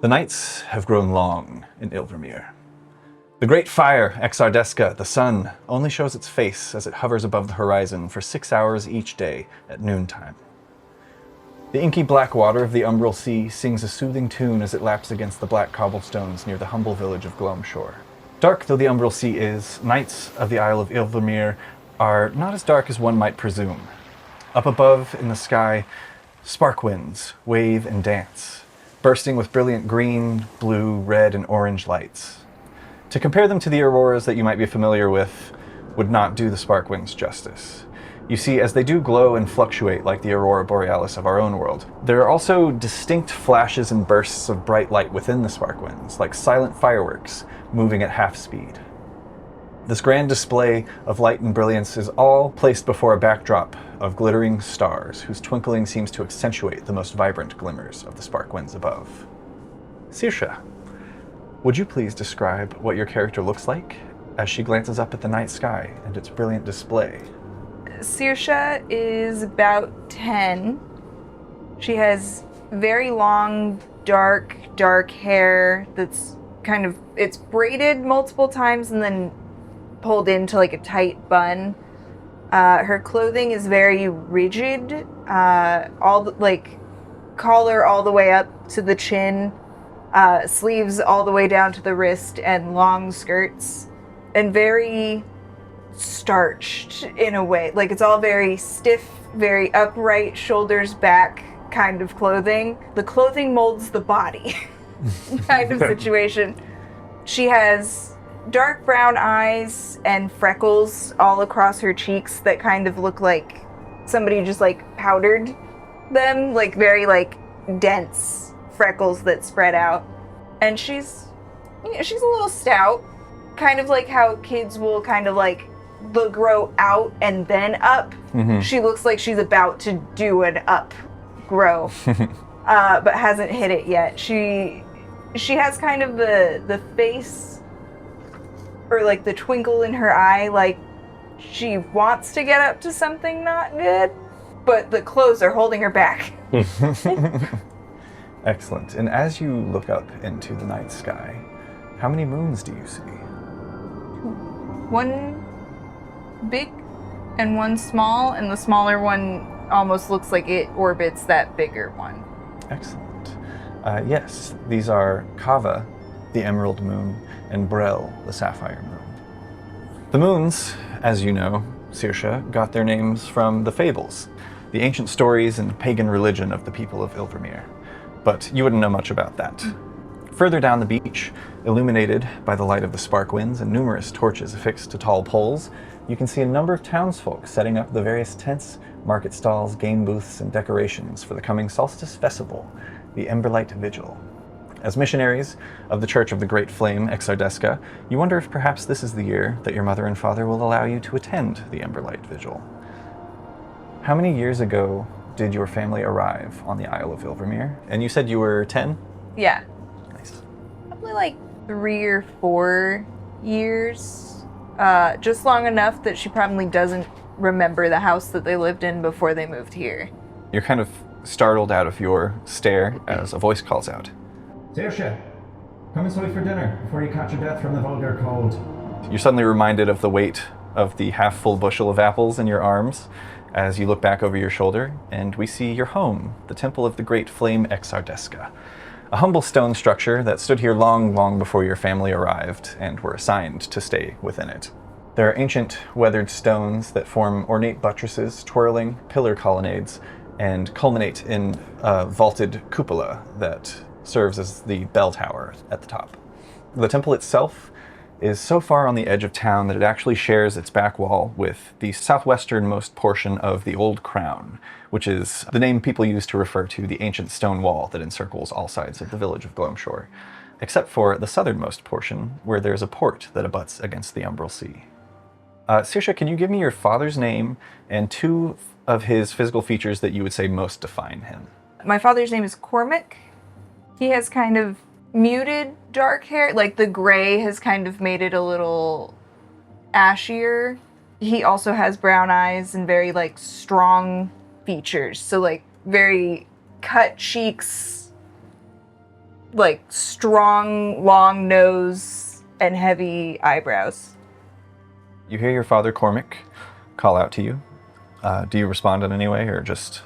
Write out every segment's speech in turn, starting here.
The nights have grown long in Ilvermyr. The great fire, Exardeska, the sun, only shows its face as it hovers above the horizon for 6 hours each day at noontime. The inky black water of the umbral sea sings a soothing tune as it laps against the black cobblestones near the humble village of Glomshore. Dark though the umbral sea is, nights of the Isle of Ilvermyr are not as dark as one might presume. Up above in the sky, sparkwinds wave and dance, bursting with brilliant green, blue, red, and orange lights. To compare them to the auroras that you might be familiar with would not do the sparkwinds justice. You see, as they do glow and fluctuate like the aurora borealis of our own world, there are also distinct flashes and bursts of bright light within the sparkwinds, like silent fireworks moving at half speed. This grand display of light and brilliance is all placed before a backdrop of glittering stars whose twinkling seems to accentuate the most vibrant glimmers of the sparkwinds above. Saoirse, would you please describe what your character looks like as she glances up at the night sky and its brilliant display? Saoirse is about 10. She has very long, dark hair that's it's braided multiple times and then pulled into like a tight bun. Her clothing is very rigid, collar all the way up to the chin, sleeves all the way down to the wrist, and long skirts, and very starched in a way. Like, it's all very stiff, very upright, shoulders back kind of clothing. The clothing molds the body kind of situation. She has dark brown eyes and freckles all across her cheeks that kind of look like somebody just like powdered them, like very like dense freckles that spread out. And she's a little stout, kind of like how kids will kind of like they'll grow out and then up. Mm-hmm. She looks like she's about to do an up grow, but hasn't hit it yet. She has kind of the face, or like the twinkle in her eye, like she wants to get up to something not good, but the clothes are holding her back. Excellent. And as you look up into the night sky, how many moons do you see? One big and one small, and the smaller one almost looks like it orbits that bigger one. Excellent. Yes, these are Kava, the emerald moon, and Brel, the sapphire moon. The moons, as you know, Saoirse, got their names from the fables, the ancient stories and pagan religion of the people of Ilvermyr. But you wouldn't know much about that. Further down the beach, illuminated by the light of the sparkwinds and numerous torches affixed to tall poles, you can see a number of townsfolk setting up the various tents, market stalls, game booths, and decorations for the coming solstice festival, the Emberlight Vigil. As missionaries of the Church of the Great Flame, Exardeska, you wonder if perhaps this is the year that your mother and father will allow you to attend the Emberlight Vigil. How many years ago did your family arrive on the Isle of Ilvermyr? And you said you were 10? Yeah. Nice. Probably like 3 or 4 years. Just long enough that she probably doesn't remember the house that they lived in before they moved here. You're kind of startled out of your stare as a voice calls out. Saoirse, come inside for dinner before you catch your death from the vulgar cold. You're suddenly reminded of the weight of the half-full bushel of apples in your arms as you look back over your shoulder, and we see your home, the Temple of the Great Flame Exardeska, a humble stone structure that stood here long, long before your family arrived and were assigned to stay within it. There are ancient weathered stones that form ornate buttresses, twirling pillar colonnades, and culminate in a vaulted cupola that serves as the bell tower at the top. The temple itself is so far on the edge of town that it actually shares its back wall with the southwesternmost portion of the Old Crown, which is the name people use to refer to the ancient stone wall that encircles all sides of the village of Glomshore, except for the southernmost portion, where there's a port that abuts against the Umbral Sea. Saoirse, can you give me your father's name and 2 of his physical features that you would say most define him? My father's name is Cormac. He has kind of muted dark hair, like the gray has kind of made it a little ashier. He also has brown eyes and very like strong features, so like very cut cheeks, like strong, long nose and heavy eyebrows. You hear your father, Cormac, call out to you. Do you respond in any way or just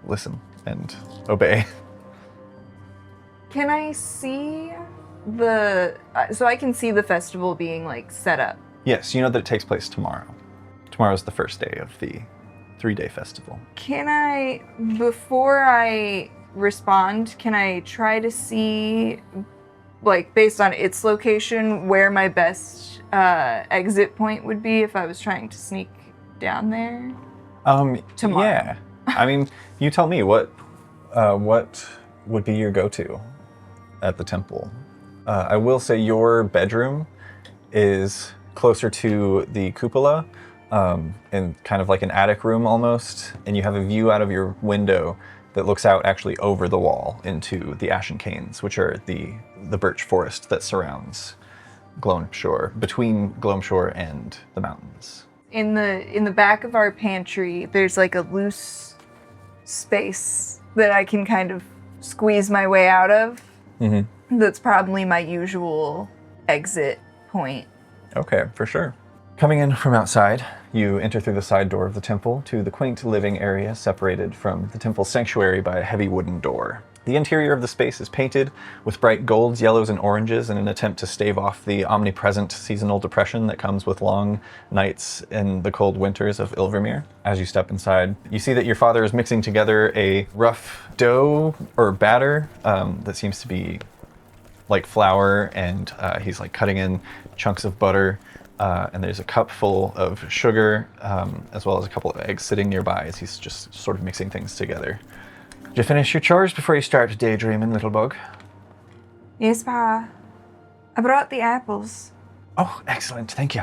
listen and obey? Can I see so I can see the festival being like set up? Yes, you know that it takes place tomorrow. Tomorrow's the first day of the 3-day festival. Can I, before I respond, can I try to see, like, based on its location, where my best exit point would be if I was trying to sneak down there? Tomorrow. Yeah. I mean, you tell me, what would be your go-to at the temple? I will say your bedroom is closer to the cupola, in kind of like an attic room almost, and you have a view out of your window that looks out actually over the wall into the ashen canes, which are the birch forest that surrounds Gloamshore, between Gloamshore and the mountains. In the back of our pantry, there's like a loose space that I can kind of squeeze my way out of. Mm-hmm. That's probably my usual exit point. Okay, for sure. Coming in from outside, you enter through the side door of the temple to the quaint living area separated from the temple's sanctuary by a heavy wooden door. The interior of the space is painted with bright golds, yellows, and oranges in an attempt to stave off the omnipresent seasonal depression that comes with long nights in the cold winters of Ilvermyr. As you step inside, you see that your father is mixing together a rough dough or batter that seems to be like flour, and he's like cutting in chunks of butter. And there's a cup full of sugar, as well as a couple of eggs sitting nearby as he's just sort of mixing things together. Did you finish your chores before you start daydreaming, little bug? Yes, Pa. I brought the apples. Oh, excellent, thank you.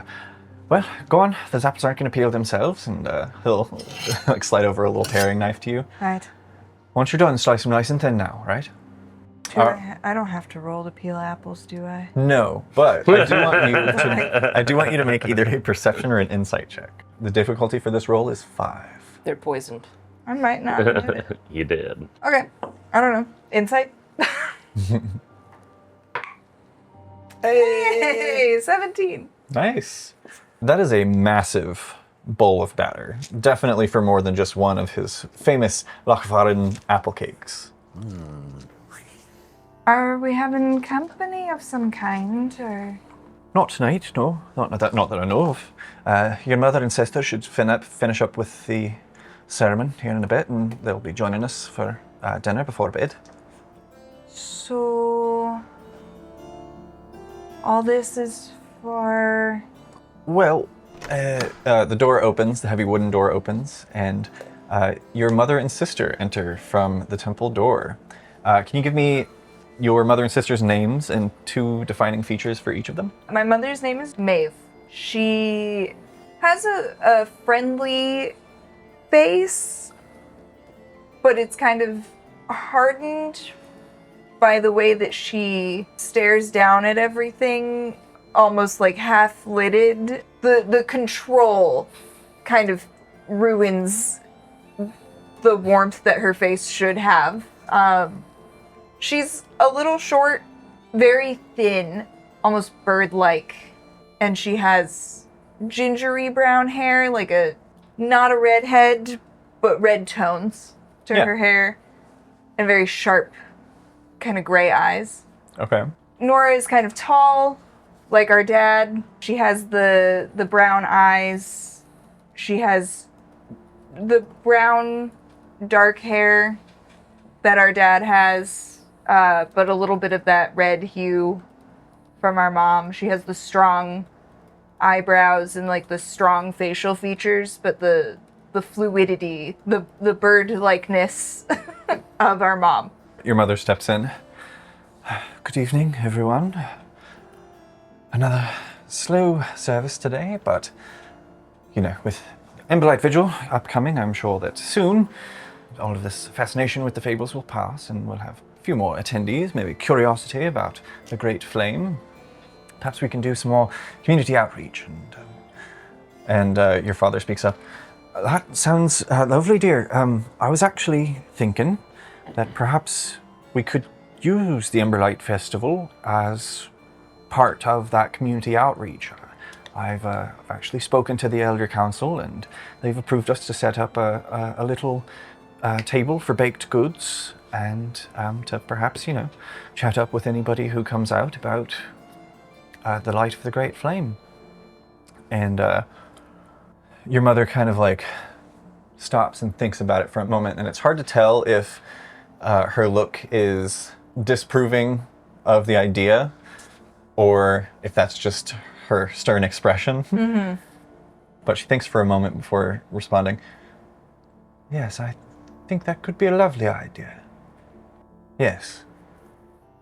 Well, go on, those apples aren't going to peel themselves, and he'll like slide over a little paring knife to you. Right. Once you're done, slice them nice and thin now, right? I don't have to roll to peel apples, do I? No, but I do want you to make either a perception or an insight check. The difficulty for this roll is 5. They're poisoned. I might not do it. You did. Okay. I don't know. Insight? Hey, 17. Nice. That is a massive bowl of batter. Definitely for more than just one of his famous Lochfarin apple cakes. Are we having company of some kind, or? Not tonight, no. Not that I know of. Your mother and sister should finish up with the sermon here in a bit, and they'll be joining us for dinner before bed. So, all this is for... Well, the door opens, the heavy wooden door opens, and your mother and sister enter from the temple door. Can you give me your mother and sister's names and 2 defining features for each of them? My mother's name is Maeve. She has a friendly face, but it's kind of hardened by the way that she stares down at everything, almost like half-lidded. The control kind of ruins the warmth that her face should have. She's a little short, very thin, almost bird-like, and she has gingery brown hair, like not a redhead, but red tones to her hair, and very sharp, kind of gray eyes. Okay. Nora is kind of tall, like our dad. She has the brown eyes. She has the brown, dark hair that our dad has. But a little bit of that red hue from our mom. She has the strong eyebrows and like the strong facial features, but the fluidity, the bird-likeness of our mom. Your mother steps in. Good evening, everyone. Another slow service today, but, you know, with Emberlight Vigil upcoming, I'm sure that soon all of this fascination with the fables will pass and we'll have a few more attendees, maybe curiosity about the Great Flame. Perhaps we can do some more community outreach. And your father speaks up. That sounds lovely, dear. I was actually thinking that perhaps we could use the Emberlight Festival as part of that community outreach. I've actually spoken to the Elder Council, and they've approved us to set up a little table for baked goods, and to perhaps, chat up with anybody who comes out about the light of the Great Flame. And your mother kind of like stops and thinks about it for a moment, and it's hard to tell if her look is disproving of the idea, or if that's just her stern expression. Mm-hmm. But she thinks for a moment before responding. Yes, I think that could be a lovely idea. Yes.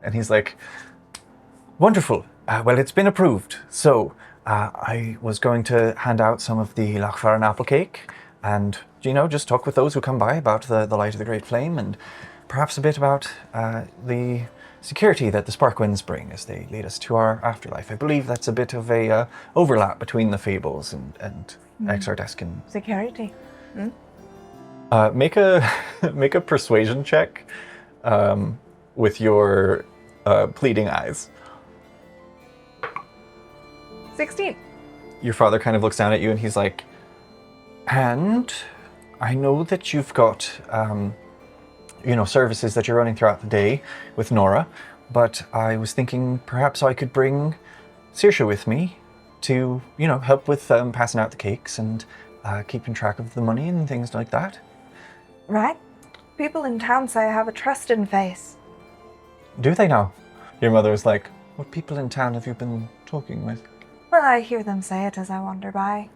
And he's like, wonderful. Well, it's been approved. So I was going to hand out some of the Lachfaran apple cake and, just talk with those who come by about the light of the Great Flame, and perhaps a bit about the security that the Sparkwinds bring as they lead us to our afterlife. I believe that's a bit of a overlap between the fables and Exardescan. Security. Make a persuasion check with your pleading eyes. 16. Your father kind of looks down at you and he's like, and I know that you've got services that you're running throughout the day with Nora, but I was thinking perhaps I could bring Saoirse with me to, help with passing out the cakes and keeping track of the money and things like that. Right. People in town say I have a trusting face. Do they now? Your mother's like, what people in town have you been talking with? Well, I hear them say it as I wander by.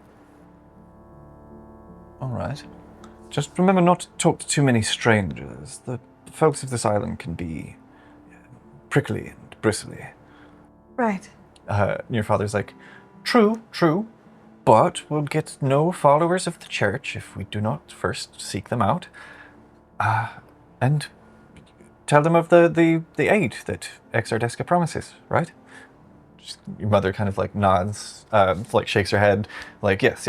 All right. Just remember not to talk to too many strangers. The folks of this island can be prickly and bristly. Right. Your father's like, true, but we'll get no followers of the church if we do not first seek them out. And tell them of the aid that Exardesca promises, right? Your mother kind of like nods, like shakes her head, like, yes,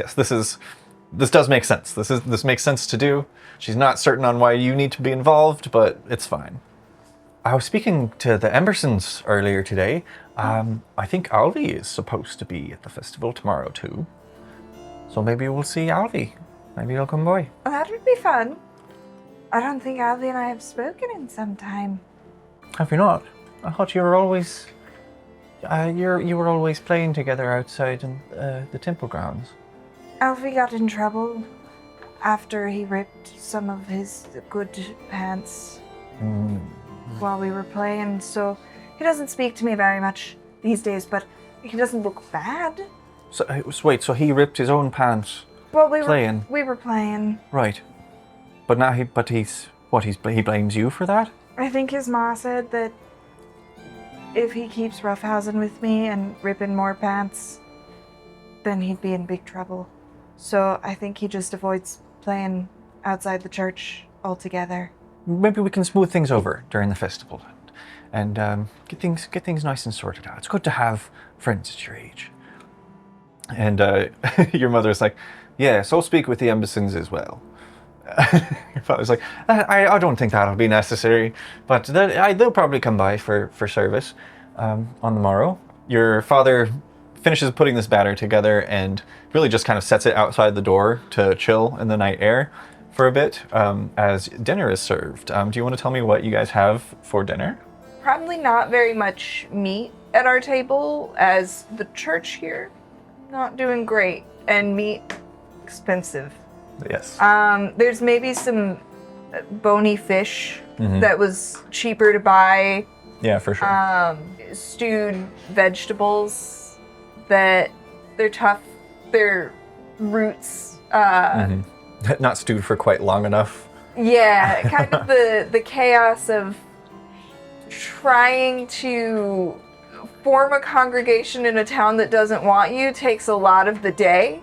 this does make sense. This makes sense to do. She's not certain on why you need to be involved, but it's fine. I was speaking to the Embersons earlier today. I think Alvi is supposed to be at the festival tomorrow too. So maybe we'll see Alvi. Maybe he'll come by. Well, that would be fun. I don't think Alvi and I have spoken in some time. Have you not? I thought you were always you were always playing together outside in the temple grounds. Alfie got in trouble after he ripped some of his good pants while we were playing, so he doesn't speak to me very much these days, but he doesn't look bad. So wait, so he ripped his own pants playing? We were playing. Right. But now he blames you for that? I think his ma said that if he keeps roughhousing with me and ripping more pants, then he'd be in big trouble. So I think he just avoids playing outside the church altogether. Maybe we can smooth things over during the festival and get things nice and sorted out. It's good to have friends at your age. And your mother's like, yes, I'll speak with the Embersons as well. Your father's like, I don't think that'll be necessary, but they'll probably come by for service on the morrow. Your father finishes putting this batter together and really just kind of sets it outside the door to chill in the night air for a bit as dinner is served. Do you want to tell me what you guys have for dinner? Probably not very much meat at our table, as the church here not doing great, and meat expensive. Yes. There's maybe some bony fish that was cheaper to buy. Yeah, for sure. Stewed vegetables that they're tough. They're roots. Not stewed for quite long enough. Yeah, kind of the chaos of trying to form a congregation in a town that doesn't want you takes a lot of the day.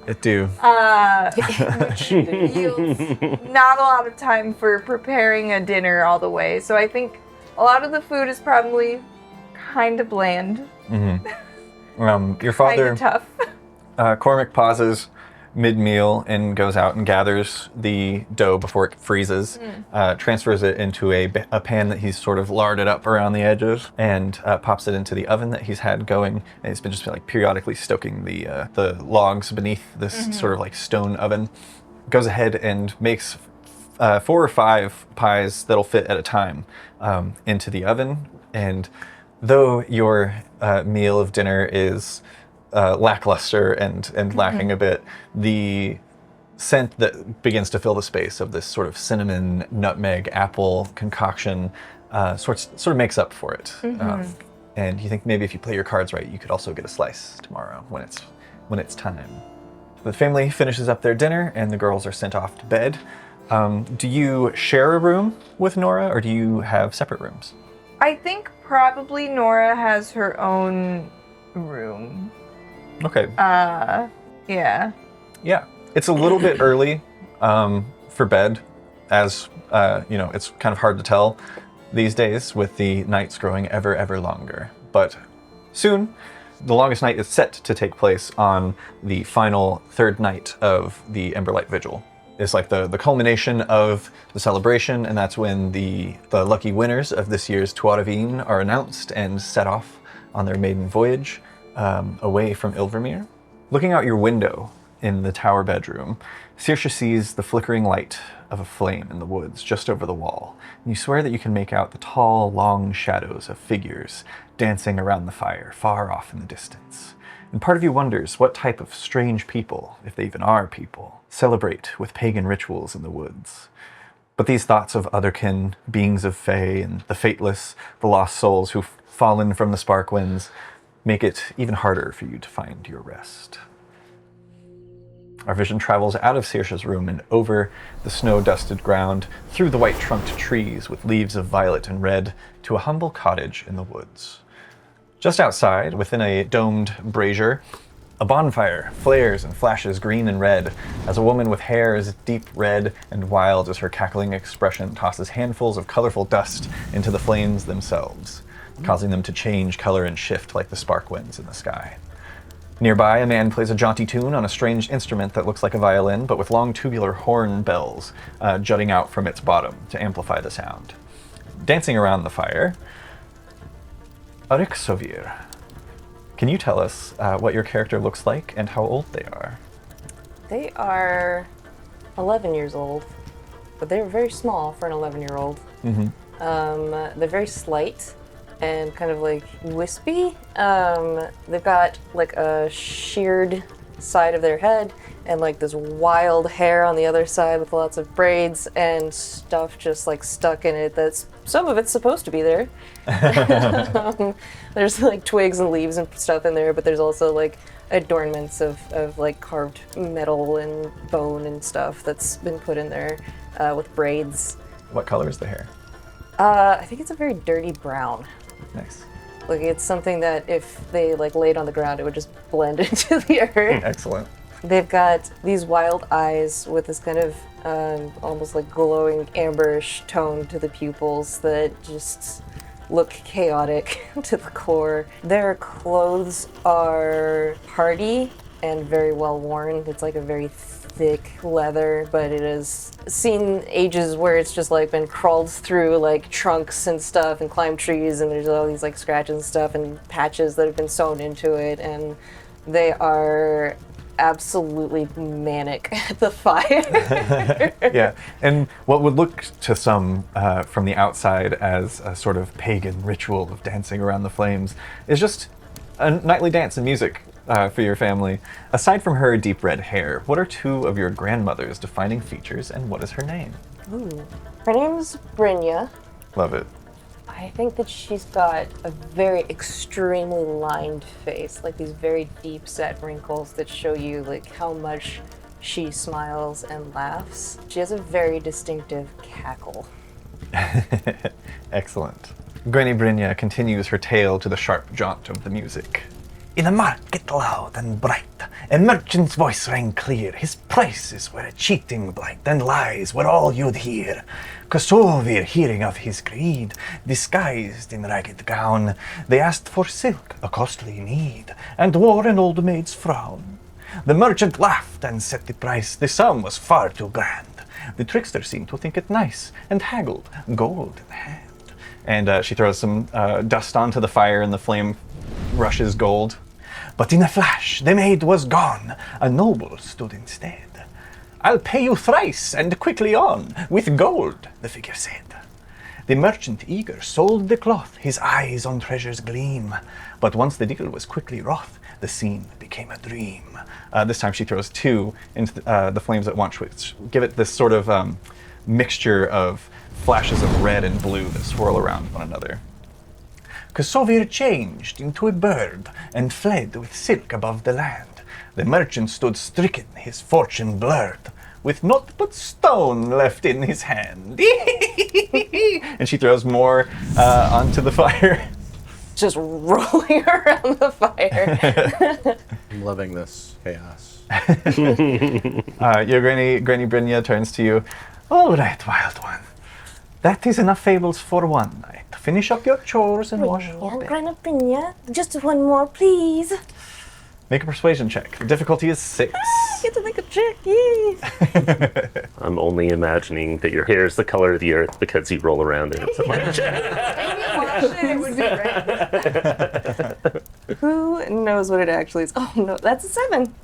It do. Which yields not a lot of time for preparing a dinner all the way. So I think a lot of the food is probably kind of bland. Your father, kind of tough. Cormac pauses mid-meal and goes out and gathers the dough before it freezes, transfers it into a pan that he's sort of larded up around the edges, and pops it into the oven that he's had going. And he's been just like periodically stoking the logs beneath this sort of like stone oven. Goes ahead and makes 4 or 5 pies that'll fit at a time into the oven. And though your meal of dinner is lackluster and lacking a bit, the scent that begins to fill the space of this sort of cinnamon, nutmeg, apple concoction sort of makes up for it. And you think maybe if you play your cards right, you could also get a slice tomorrow when it's time. The family finishes up their dinner and the girls are sent off to bed. Do you share a room with Nora, or do you have separate rooms? I think probably Nora has her own room. Okay. Yeah. Yeah. It's a little bit early for bed, as it's kind of hard to tell these days with the nights growing ever longer. But soon, the longest night is set to take place on the final 3rd night of the Emberlight Vigil. It's like the culmination of the celebration, and that's when the lucky winners of this year's Tuaravine are announced and set off on their maiden voyage away from Ilvermyr. Looking out your window in the tower bedroom, Saoirse sees the flickering light of a flame in the woods just over the wall, and you swear that you can make out the tall, long shadows of figures dancing around the fire far off in the distance. And part of you wonders what type of strange people, if they even are people, celebrate with pagan rituals in the woods. But these thoughts of otherkin, beings of Fae, and the fateless, the lost souls who've fallen from the Sparkwinds, make it even harder for you to find your rest. Our vision travels out of Saoirse's room and over the snow-dusted ground, through the white-trunked trees with leaves of violet and red, to a humble cottage in the woods. Just outside, within a domed brazier, a bonfire flares and flashes green and red as a woman with hair as deep red and wild as her cackling expression tosses handfuls of colorful dust into the flames themselves, causing them to change color and shift like the sparkwinds in the sky. Nearby, a man plays a jaunty tune on a strange instrument that looks like a violin, but with long tubular horn bells jutting out from its bottom to amplify the sound. Dancing around the fire, Arixovir. Can you tell us what your character looks like and how old they are? They are 11 years old, but they're very small for an 11-year-old. They're very slight and kind of like wispy. They've got like a sheared side of their head and like this wild hair on the other side with lots of braids and stuff just like stuck in it that's some of it's supposed to be there. There's like twigs and leaves and stuff in there, but there's also like adornments of like carved metal and bone and stuff that's been put in there with braids. What color is the hair? I think it's a very dirty brown. Nice. Like it's something that if they like laid on the ground, it would just blend into the earth. Excellent. They've got these wild eyes with this kind of almost like glowing amberish tone to the pupils that just look chaotic to the core. Their clothes are hardy and very well worn. It's like a very thick leather, but it has seen ages where it's just like been crawled through like trunks and stuff and climbed trees, and there's all these like scratches and stuff and patches that have been sewn into it, and they are absolutely manic at the fire. Yeah, and what would look to some from the outside as a sort of pagan ritual of dancing around the flames is just a nightly dance and music for your family. Aside from her deep red hair, what are 2 of your grandmother's defining features, and what is her name? Ooh. Her name's Brynja. Love it. I think that she's got a very extremely lined face, like these very deep set wrinkles that show you like how much she smiles and laughs. She has a very distinctive cackle. Excellent. Granny Brynja continues her tale to the sharp jaunt of the music. In a market loud and bright, a merchant's voice rang clear. His prices were a cheating blight, and lies were all you'd hear. Kosovir, hearing of his greed, disguised in ragged gown, they asked for silk, a costly need, and wore an old maid's frown. The merchant laughed and set the price. The sum was far too grand. The trickster seemed to think it nice and haggled, gold in hand. And she throws some dust onto the fire and the flame rushes gold. But in a flash, the maid was gone. A noble stood instead. I'll pay you thrice and quickly on, with gold, the figure said. The merchant eager sold the cloth, his eyes on treasures gleam. But once the deal was quickly wroth, the scene became a dream. This time she throws two into the flames at once, which give it this sort of mixture of flashes of red and blue that swirl around one another. Ksovir changed into a bird and fled with silk above the land. The merchant stood stricken, his fortune blurred, with naught but stone left in his hand. And she throws more onto the fire. Just rolling around the fire. I'm loving this chaos. Your Granny Brynja turns to you. All right, wild one. That is enough fables for one night. Finish up your chores and wash your bed. Grana Brynja, just one more, please. Make a persuasion check. The difficulty is 6. Get to make a check, yay! I'm only imagining that your hair is the color of the earth because you roll around in it so much. It would be red. Who knows what it actually is? Oh no, that's a 7.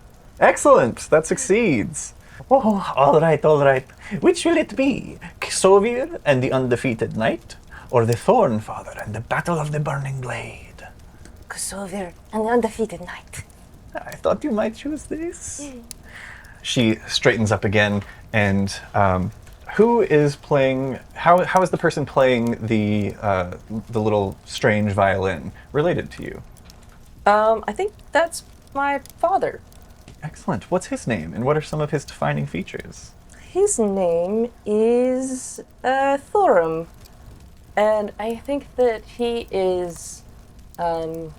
Excellent. That succeeds. Oh, all right. Which will it be? Ksovir and the undefeated knight, or the Thornfather and the battle of the burning blade? Ksovir and the undefeated knight. I thought you might choose this. She straightens up again, and who is playing? How is the person playing the little strange violin related to you? I think that's my father. Excellent. What's his name, and what are some of his defining features? His name is Thorum, and I think that he is a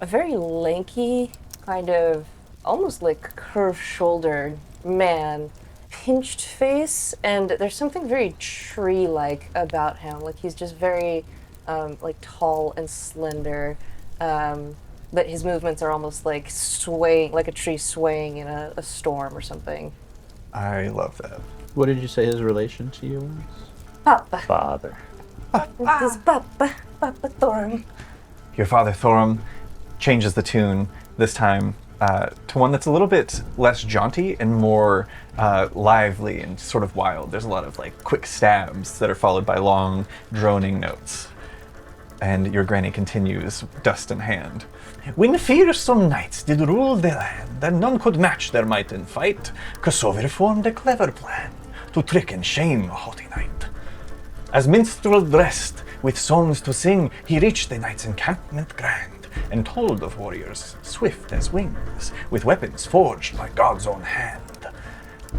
very lanky, kind of almost like curved-shouldered man, pinched face, and there's something very tree-like about him. Like he's just very like tall and slender, but his movements are almost like swaying, like a tree swaying in a storm or something. I love that. What did you say his relation to you was? Papa. Father. This is Papa Thorum. Your father, Thorum, changes the tune this time to one that's a little bit less jaunty and more lively and sort of wild. There's a lot of like quick stabs that are followed by long, droning notes. And your granny continues, dust in hand. When fearsome knights did rule the land, and none could match their might in fight, Ksovir formed a clever plan to trick and shame a haughty knight. As minstrel dressed, with songs to sing, he reached the knight's encampment grand, and told of warriors swift as wings, with weapons forged by God's own hand.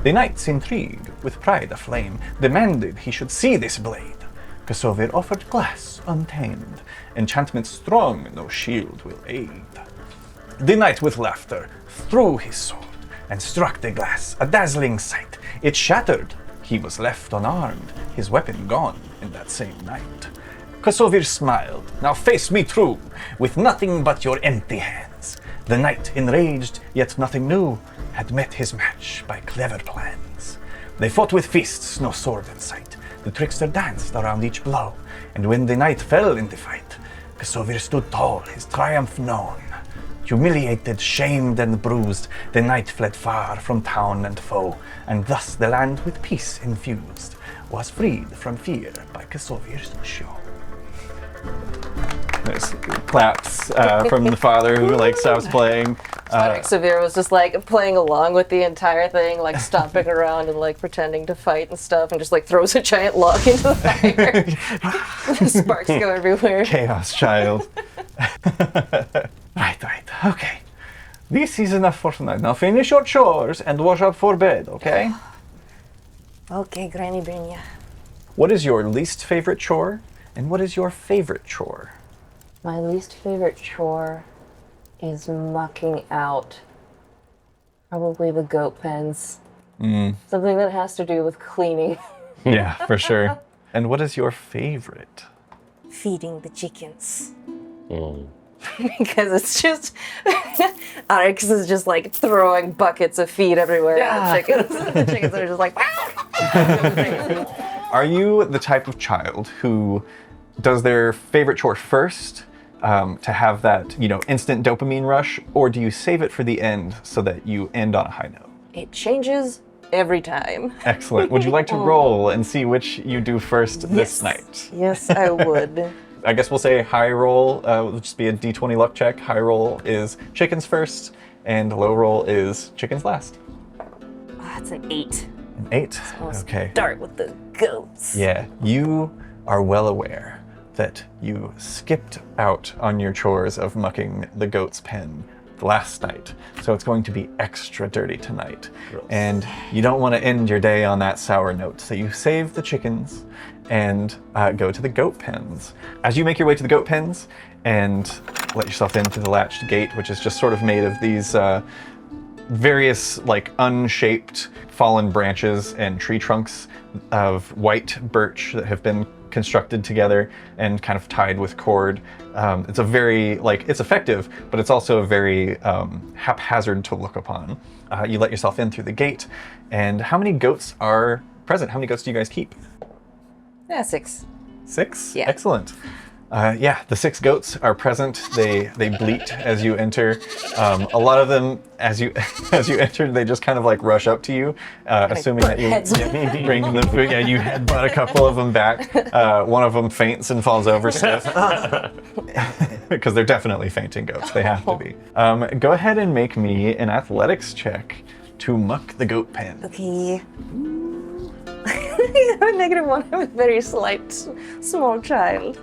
The knights, intrigued, with pride aflame, demanded he should see this blade. Ksovir offered glass untamed, enchantment strong no shield will aid. The knight with laughter threw his sword, and struck the glass, a dazzling sight. It shattered, he was left unarmed, his weapon gone in that same night. Ksovir smiled, now face me true, with nothing but your empty hands. The knight, enraged, yet nothing new, had met his match by clever plans. They fought with fists, no sword in sight. The trickster danced around each blow, and when the knight fell in the fight, Ksovir stood tall, his triumph known. Humiliated, shamed, and bruised, the knight fled far from town and foe, and thus the land with peace infused was freed from fear by Ksovir's show. There's claps from the father who like stops playing. Ksovir was just like playing along with the entire thing, like stomping around and like pretending to fight and stuff, and just like throws a giant log into the fire. Sparks go everywhere. Chaos child. Right. Okay. This is enough for tonight. Now finish your chores and wash up for bed, okay? Okay, Granny Brynja. What is your least favorite chore, and what is your favorite chore? My least favorite chore is mucking out probably the goat pens. Something that has to do with cleaning. Yeah, for sure. And what is your favorite? Feeding the chickens. because it's just Onyx is just like throwing buckets of feed everywhere at the chickens. The chickens are just like Are you the type of child who does their favorite chore first to have that, instant dopamine rush, or do you save it for the end so that you end on a high note? It changes every time. Excellent. Would you like to roll and see which you do first this night? Yes, I would. I guess we'll say high roll will just be a d20 luck check. High roll is chickens first, and low roll is chickens last. That's an 8. An 8? Let's Okay. start with the goats. Yeah, you are well aware that you skipped out on your chores of mucking the goat's pen last night, so it's going to be extra dirty tonight. And you don't want to end your day on that sour note, so you save the chickens and go to the goat pens. As you make your way to the goat pens and let yourself into the latched gate, which is just sort of made of these various unshaped fallen branches and tree trunks of white birch that have been constructed together and kind of tied with cord. It's a very, it's effective, but it's also a very haphazard to look upon. You let yourself in through the gate, and how many goats are present? How many goats do you guys keep? 6. 6? Yeah. Excellent. The 6 goats are present. They bleat as you enter. A lot of them, as you enter, they just kind of rush up to you, assuming that you bring them food. Yeah, you headbutt a couple of them back. One of them faints and falls over stiff. Because they're definitely fainting goats. They have to be. Go ahead and make me an athletics check to muck the goat pen. Okay. I have a -1. I'm a very slight, small child.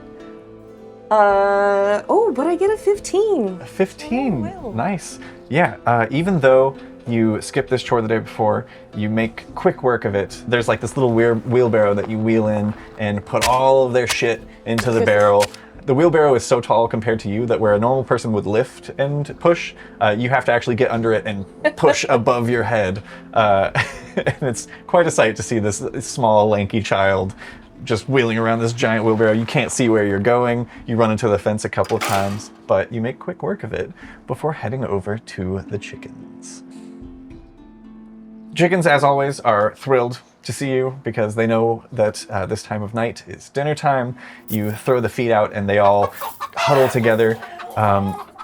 But I get a 15. A 15. Oh, wow. Nice. Yeah, even though you skipped this chore the day before, you make quick work of it. There's this little wheelbarrow that you wheel in and put all of their shit into the barrel. The wheelbarrow is so tall compared to you that where a normal person would lift and push, you have to actually get under it and push above your head. And it's quite a sight to see this small, lanky child just wheeling around this giant wheelbarrow. You can't see where you're going. You run into the fence a couple of times, but you make quick work of it before heading over to the chickens. Chickens, as always, are thrilled to see you because they know that this time of night is dinner time. You throw the feet out and they all huddle together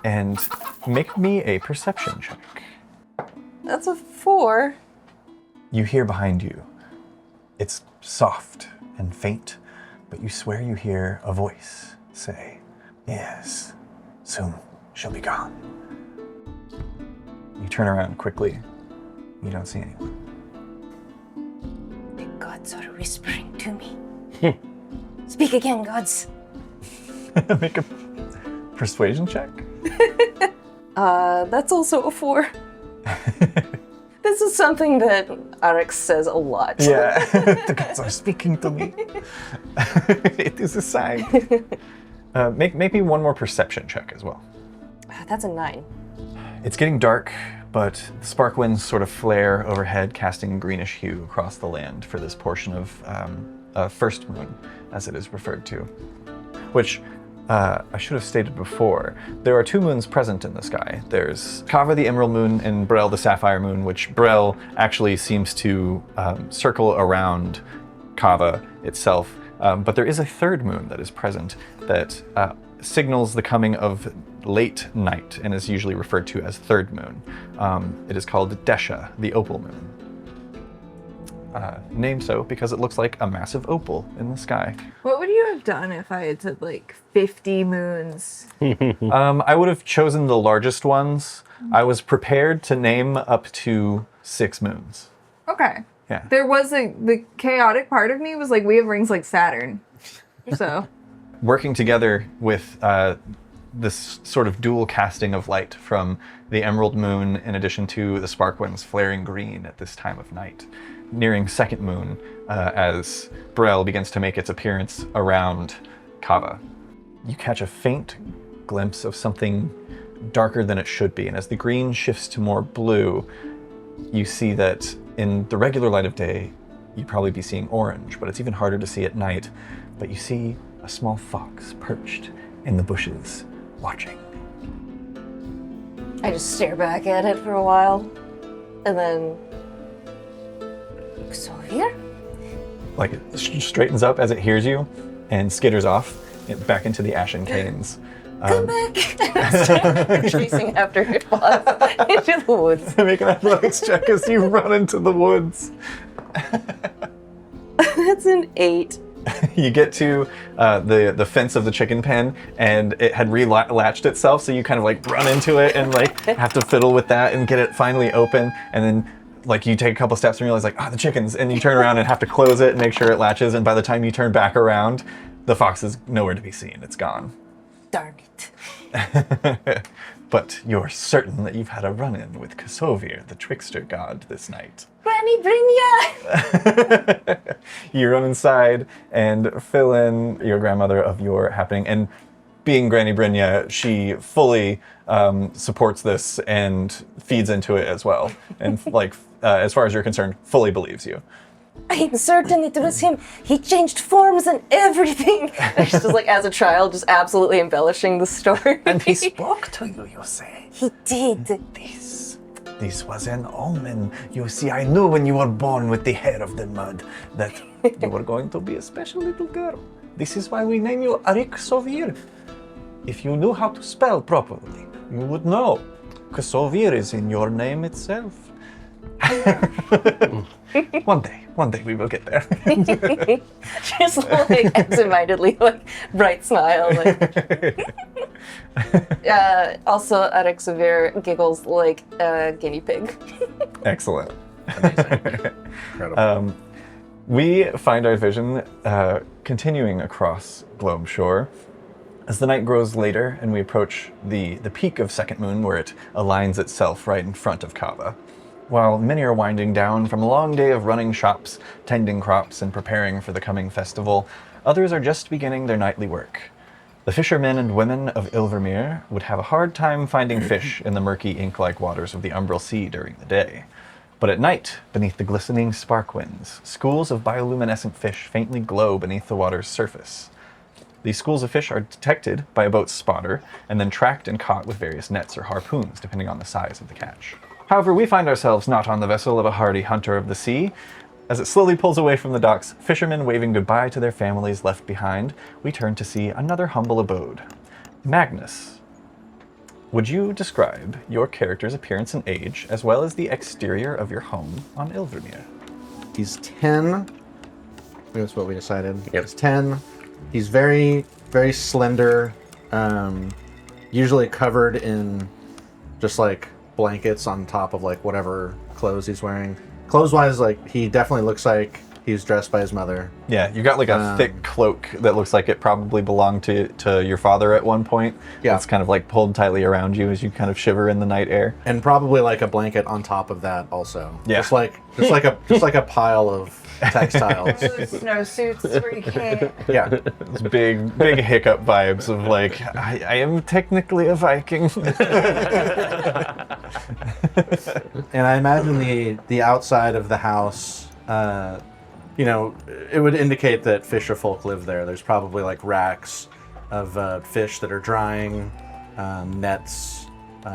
and make me a perception check. That's a 4. You hear behind you. It's soft and faint, but you swear you hear a voice say, "Yes, soon she'll be gone." You turn around quickly. You don't see anyone. The gods are whispering to me. Speak again, gods. Make a persuasion check. That's also a 4. This is something that Onyx says a lot. Yeah, the gods are speaking to me. It is a sign. Make maybe one more perception check as well. That's a 9. It's getting dark, but the sparkwinds sort of flare overhead, casting a greenish hue across the land for this portion of first moon, as it is referred to. Which I should have stated before. There are 2 moons present in the sky. There's Kava, the emerald moon, and Brel, the sapphire moon, which Brel actually seems to circle around Kava itself. But there is a 3rd moon that is present that signals the coming of late night and is usually referred to as 3rd moon. It is called Desha, the opal moon. Named so because it looks like a massive opal in the sky. What would you have done if I had said 50 moons? I would have chosen the largest ones. I was prepared to name up to 6 moons. Okay. Yeah. There was the chaotic part of me was we have rings like Saturn. So. Working together with this sort of dual casting of light from the emerald moon in addition to the sparkwinds flaring green at this time of night. Nearing 2nd moon as Brel begins to make its appearance around Kava. You catch a faint glimpse of something darker than it should be, and as the green shifts to more blue, you see that in the regular light of day, you'd probably be seeing orange, but it's even harder to see at night. But you see a small fox perched in the bushes, watching. I just stare back at it for a while, and then. So here? Like it straightens up as it hears you and skitters off back into the ashen canes. Come back! Start chasing after it flies into the woods. Make an athletics check as you run into the woods. That's an 8. You get to the fence of the chicken pen, and it had relatched itself, so you kind of like run into it and like have to fiddle with that and get it finally open, and then like you take a couple steps and realize like, the chickens, and you turn around and have to close it and make sure it latches, and by the time you turn back around, the fox is nowhere to be seen. It's gone. Darn it. But you're certain that you've had a run-in with Kosovir, the trickster god, this night. Granny Brynja! You run inside and fill in your grandmother of your happening. And being Granny Brynja, she fully supports this and feeds into it as well. And like, as far as you're concerned, fully believes you. I'm certain it was him. He changed forms and everything. She's just like, as a child, just absolutely embellishing the story. And he spoke to you, you say. He did. This was an omen. You see, I knew when you were born with the hair of the mud that you were going to be a special little girl. This is why we name you Arik Sovir. If you knew how to spell properly, you would know. Kosovir is in your name itself. One day we will get there. Just like absentmindedly, like bright smile. Like. Also, Arik Severe giggles like a guinea pig. Excellent. Incredible. We find our vision continuing across Globe Shore as the night grows later and we approach the peak of Second Moon, where it aligns itself right in front of Kava. While many are winding down from a long day of running shops, tending crops, and preparing for the coming festival, others are just beginning their nightly work. The fishermen and women of Ilvermyr would have a hard time finding fish in the murky ink-like waters of the Umbral Sea during the day. But at night, beneath the glistening Sparkwinds, schools of bioluminescent fish faintly glow beneath the water's surface. These schools of fish are detected by a boat's spotter, and then tracked and caught with various nets or harpoons, depending on the size of the catch. However, we find ourselves not on the vessel of a hardy hunter of the sea. As it slowly pulls away from the docks, fishermen waving goodbye to their families left behind, we turn to see another humble abode. Magnus, would you describe your character's appearance and age, as well as the exterior of your home on Ilvermyr? He's 10. That's what we decided. Yep. He's 10. He's very, very slender, usually covered in just like blankets on top of like whatever clothes he's wearing. Clothes-wise, like he definitely looks like he's dressed by his mother. Yeah, you got like a thick cloak that looks like it probably belonged to your father at one point. Yeah. It's kind of like pulled tightly around you as you kind of shiver in the night air. And probably like a blanket on top of that also. Yeah. Just like a pile of textiles. Those snowsuits where you can't. Yeah. Those big hiccup vibes of like, I am technically a Viking. And I imagine the outside of the house, it would indicate that fisher folk live there. There's probably like racks of fish that are drying, nets,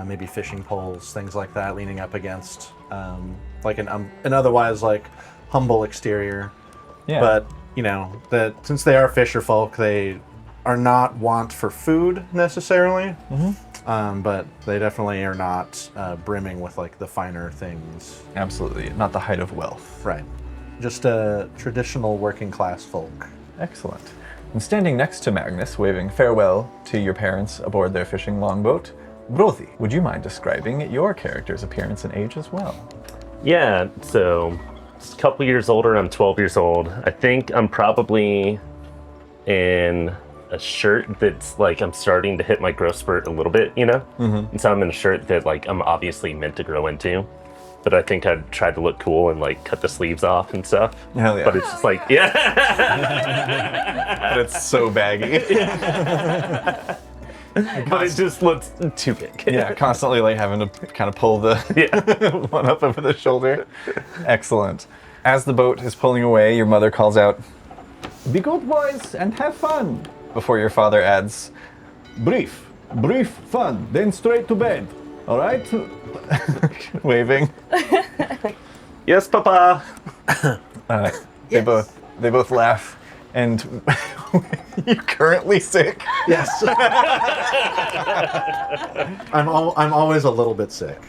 maybe fishing poles, things like that, leaning up against like an otherwise like humble exterior. Yeah. But that since they are fisher folk, they are not want for food necessarily. But they definitely are not brimming with like the finer things. Absolutely, not the height of wealth. Right. Just a traditional working class folk. Excellent. And standing next to Magnus, waving farewell to your parents aboard their fishing longboat, Brothy, would you mind describing your character's appearance and age as well? Yeah, so just a couple years older. I'm 12 years old. I think I'm probably in a shirt that's like I'm starting to hit my growth spurt a little bit, And so I'm in a shirt that like I'm obviously meant to grow into. But I think I'd tried to look cool and like cut the sleeves off and stuff. Hell yeah. But it's just like, yeah. But it's so baggy. But it just looks too big. Yeah, constantly like having to kind of pull the one up over the shoulder. Excellent. As the boat is pulling away, your mother calls out, "Be good boys and have fun," before your father adds, brief fun, then straight to bed. All right. Waving. Yes, Papa. They both laugh, and you're currently sick. Yes. I'm always a little bit sick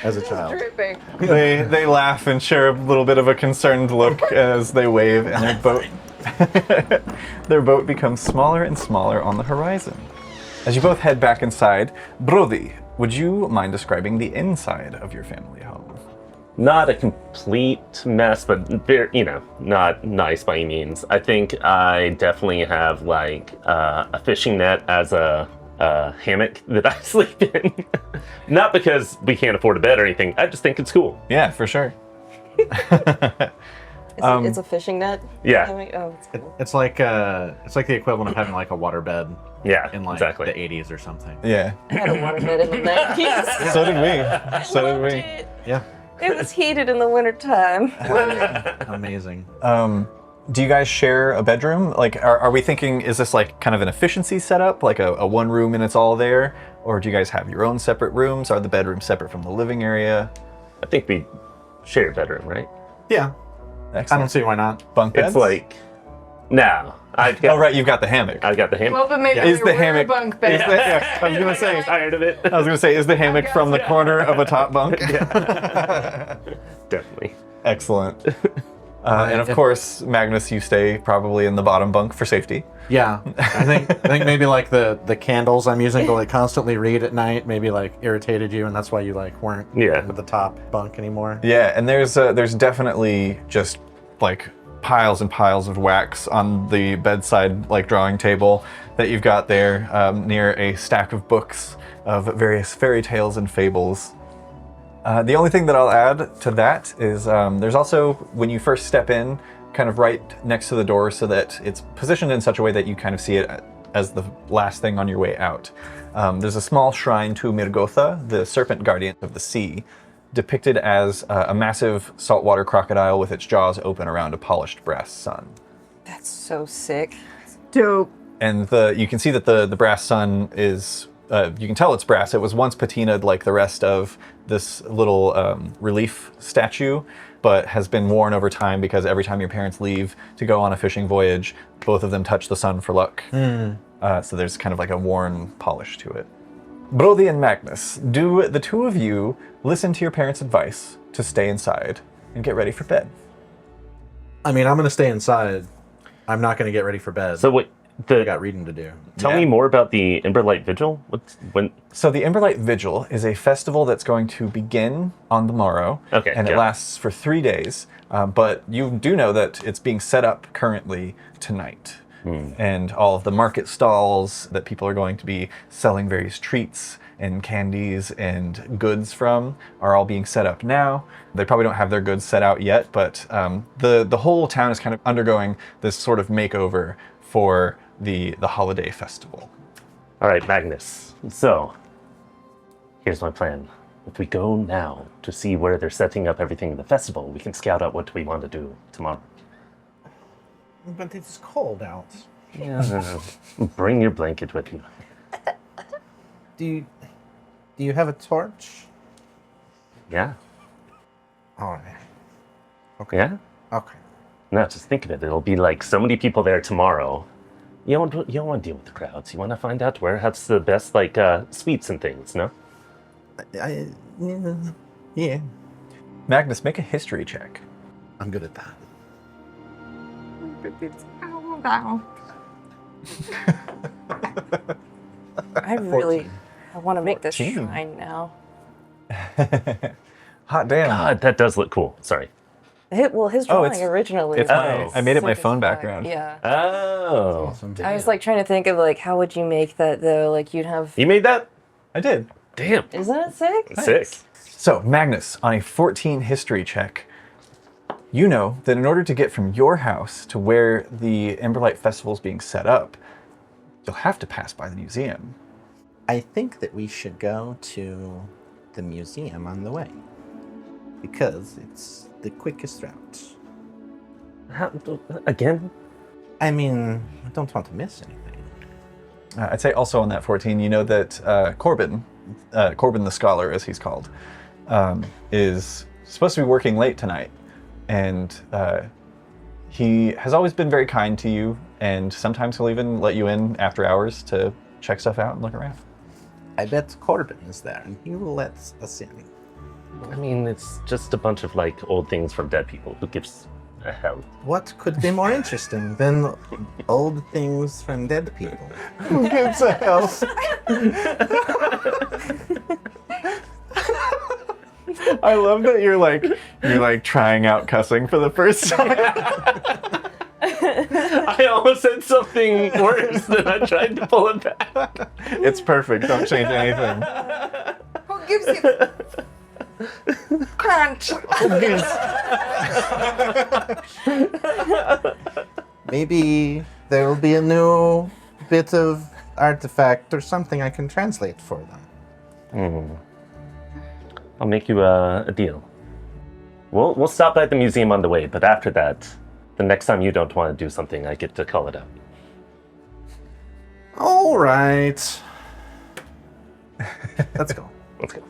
as a child. Dripping. They laugh and share a little bit of a concerned look as they wave, and their boat becomes smaller and smaller on the horizon. As you both head back inside, Brody, would you mind describing the inside of your family home? Not a complete mess, but very, not nice by any means. I think I definitely have like a fishing net as a hammock that I sleep in. Not because we can't afford a bed or anything. I just think it's cool. Yeah, for sure. It's a fishing net? Yeah. Oh, it's cool. It's like the equivalent of having like a water bed Yeah, in like exactly. the 80s or something. Yeah. I had a waterbed in the 90s. So did we. So did we. Yeah. It was heated in the wintertime. Amazing. Do you guys share a bedroom? Like, are we thinking, is this like kind of an efficiency setup, like a one room and it's all there? Or do you guys have your own separate rooms? Are the bedrooms separate from the living area? I think we share a bedroom, right? Yeah. Excellent. I don't see why not. Bunk beds? It's like, no. I've got, Oh, right, you've got the hammock. I've got the hammock. Well, but maybe Is we the were hammock- a bunk bed. Yeah, I was gonna say. Tired of it. I was gonna say, is the hammock from the corner of a top bunk? Definitely. Excellent. And of course, Magnus, you stay probably in the bottom bunk for safety. Yeah. I think maybe like the candles I'm using to like constantly read at night maybe like irritated you, and that's why you like weren't with the top bunk anymore. Yeah, and there's definitely just like piles and piles of wax on the bedside like drawing table that you've got there near a stack of books of various fairy tales and fables. The only thing that I'll add to that is there's also, when you first step in, kind of right next to the door so that it's positioned in such a way that you kind of see it as the last thing on your way out. There's a small shrine to Mirgotha, the serpent guardian of the sea, depicted as a massive saltwater crocodile with its jaws open around a polished brass sun. That's so sick. Dope. And you can see that the brass sun is, you can tell it's brass. It was once patinaed like the rest of this little relief statue, but has been worn over time because every time your parents leave to go on a fishing voyage, both of them touch the sun for luck. So there's kind of like a worn polish to it. Brody and Magnus, do the two of you listen to your parents' advice to stay inside and get ready for bed? I mean, I'm going to stay inside. I'm not going to get ready for bed. So wait, I got reading to do. tell me more about the Emberlight Vigil. So the Emberlight Vigil is a festival that's going to begin on the morrow, Okay, and it yeah. lasts for 3 days. But you do know that it's being set up currently tonight. And all of the market stalls that people are going to be selling various treats and candies and goods from are all being set up now. They probably don't have their goods set out yet, but the whole town is kind of undergoing this sort of makeover for the holiday festival. All right, Magnus. So, here's my plan. If we go now to see where they're setting up everything in the festival, we can scout out what we want to do tomorrow. But it's cold out. Yeah. Bring your blanket with you. Do you have a torch? Yeah. All right. Okay. Yeah? Okay. No, just think of it. It'll be like so many people there tomorrow. You don't want to deal with the crowds. You want to find out where has the best like sweets and things, no? Yeah. Magnus, make a history check. I'm good at that. I want to make this 14. shrine now. Hot damn. God, that does look cool. Sorry. His drawing it's- originally. it's was I made it my sick as phone fuck. background. Yeah. Oh. I was like trying to think of like how would you make that though? Like you'd have. You made that? I did. Damn. Isn't it sick? Sick. So, Magnus, on a 14 history check, you know that in order to get from your house to where the Emberlight Festival is being set up, you'll have to pass by the museum. I think that we should go to the museum on the way because it's the quickest route. Again? I mean, I don't want to miss anything. I'd say also on that 14, you know that Corbin, Corbin the Scholar, as he's called, is supposed to be working late tonight, and he has always been very kind to you, and sometimes he'll even let you in after hours to check stuff out and look around. I bet Corbin is there, and he will let us in. I mean, it's just a bunch of like old things from dead people. Who gives a hell? What could be more interesting than old things from dead people? Who gives a hell? I love that you're like trying out cussing for the first time. I almost said something worse than I tried to pull it back. It's perfect. Don't change anything. Who gives you? Can't. Maybe there will be a new bit of artifact or something I can translate for them. I'll make you a deal. We'll stop at the museum on the way, but after that, the next time you don't want to do something, I get to call it out. All right. Let's go. Let's go.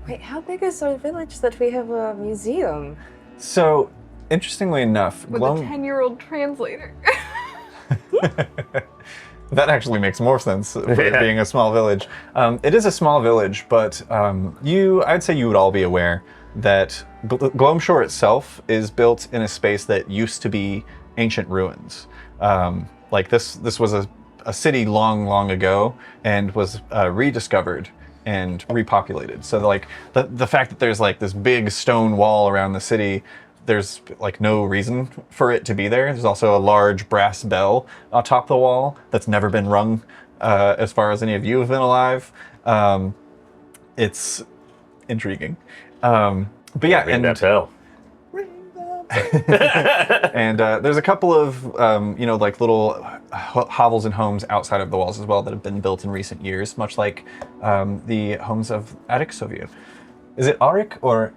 Wait, how big is our village that we have a museum? So, interestingly enough, With a 10-year-old translator. That actually makes more sense for it being a small village. It is a small village, but I'd say you would all be aware that Gloamshore itself is built in a space that used to be ancient ruins. Like this was a city long ago and was rediscovered and repopulated. So like the fact that there's like this big stone wall around the city, there's like no reason for it to be there. There's also a large brass bell atop the wall that's never been rung as far as any of you have been alive. It's intriguing. But yeah, Ring that bell. and there's a couple of like little hovels and homes outside of the walls as well that have been built in recent years, much like the homes of Arik Soviev. Is it Arik or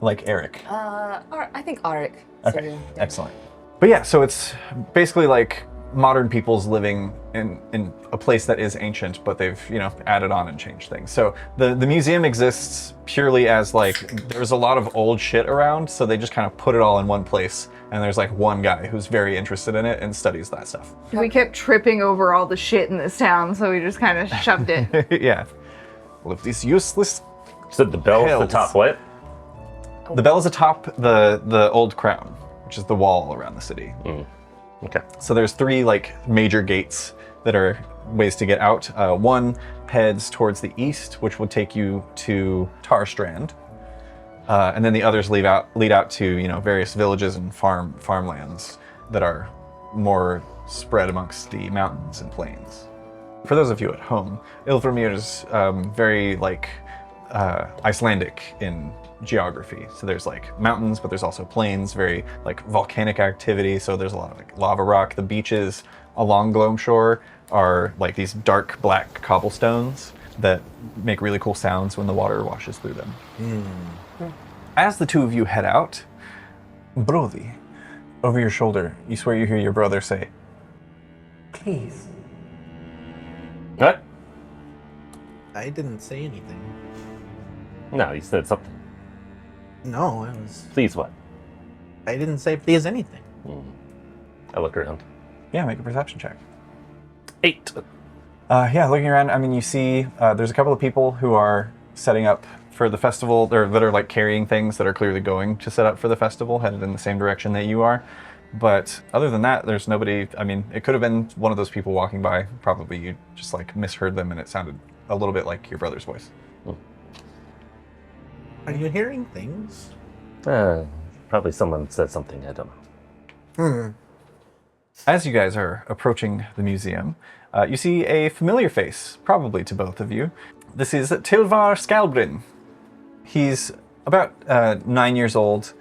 like Eric? I think Arik. Okay, excellent. But yeah, so it's basically like modern people's living in a place that is ancient, but they've added on and changed things. So the museum exists purely as like there's a lot of old shit around, so they just kind of put it all in one place, and there's like one guy who's very interested in it and studies that stuff. We kept tripping over all the shit in this town, so we just kind of shoved it. Yeah. Well, if these useless So the bell's the Hells. top what? the bell is atop the old crown, which is the wall around the city. Okay. So there's 3 like major gates that are ways to get out. One heads towards the east, which would take you to Tarstrand, and then the others lead out to various villages and farmlands that are more spread amongst the mountains and plains. For those of you at home, Ilvermyr is very like Icelandic in geography. So there's like mountains, but there's also plains, very like volcanic activity. So there's a lot of like lava rock. The beaches along Gloamshore are like these dark black cobblestones that make really cool sounds when the water washes through them. As the two of you head out, Brody, over your shoulder, you swear you hear your brother say, "Please." What? I didn't say anything. No, you said something. No, I was. Please what? I didn't say please anything. I look around. Yeah, make a perception check. 8. Yeah, looking around, I mean, you see there's a couple of people who are setting up for the festival, that are like carrying things that are clearly going to set up for the festival, headed in the same direction that you are. But other than that, there's nobody. I mean, it could have been one of those people walking by. Probably you just like misheard them and it sounded a little bit like your brother's voice. Are you hearing things? Probably someone said something, I don't know. As you guys are approaching the museum, you see a familiar face, probably to both of you. This is Tilvar Skalbrin. He's about 9 years old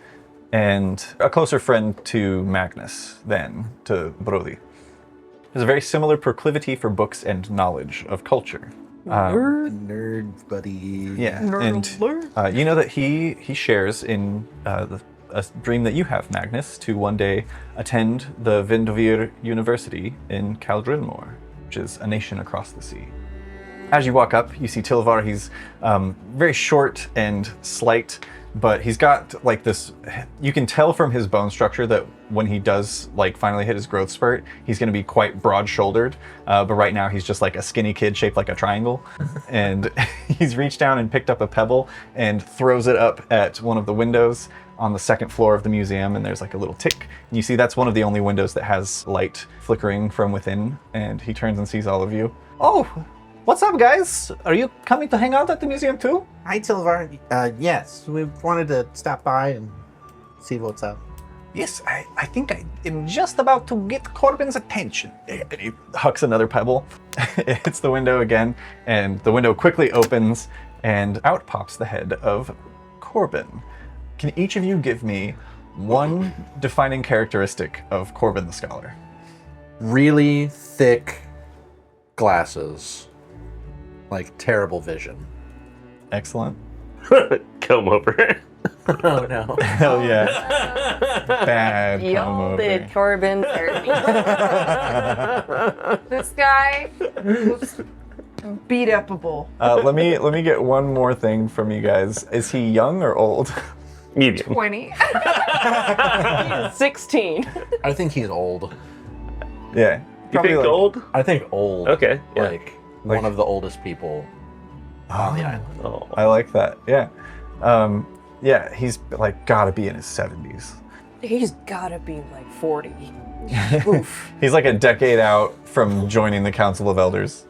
and a closer friend to Magnus than to Brody. He has a very similar proclivity for books and knowledge of culture. Nerd buddy. Yeah, and you know that he shares in a dream that you have, Magnus, to one day attend the Vindovir University in Caldrinmore, which is a nation across the sea. As you walk up, you see Tilvar. He's very short and slight, but he's got like this, you can tell from his bone structure that when he does like finally hit his growth spurt, he's going to be quite broad-shouldered. But right now he's just like a skinny kid shaped like a triangle. And he's reached down and picked up a pebble and throws it up at one of the windows on the second floor of the museum, and there's like a little tick. And you see that's one of the only windows that has light flickering from within, and he turns and sees all of you. Oh, what's up, guys? Are you coming to hang out at the museum too? Hi, Tilvar. Yes, we wanted to stop by and see what's up. Yes, I think I am just about to get Corbin's attention. And he hucks another pebble. It hits the window again, and the window quickly opens, and out pops the head of Corbin. Can each of you give me one defining characteristic of Corbin the Scholar? Really thick glasses. Like terrible vision. Excellent. Comb over. Oh no. Hell yeah. Bad comb Y'all over. did Corbin dirty. This guy looks beat upable. Let me get one more thing from you guys. Is he young or old? Medium. 20. 16. I think he's old. Yeah. You Probably think like- old? I think old. Okay. Yeah. Like one of the oldest people on the island. Oh. I like that. Yeah. Yeah, he's like gotta be in his 70s. He's gotta be like 40. Oof. He's like a decade out from joining the Council of Elders.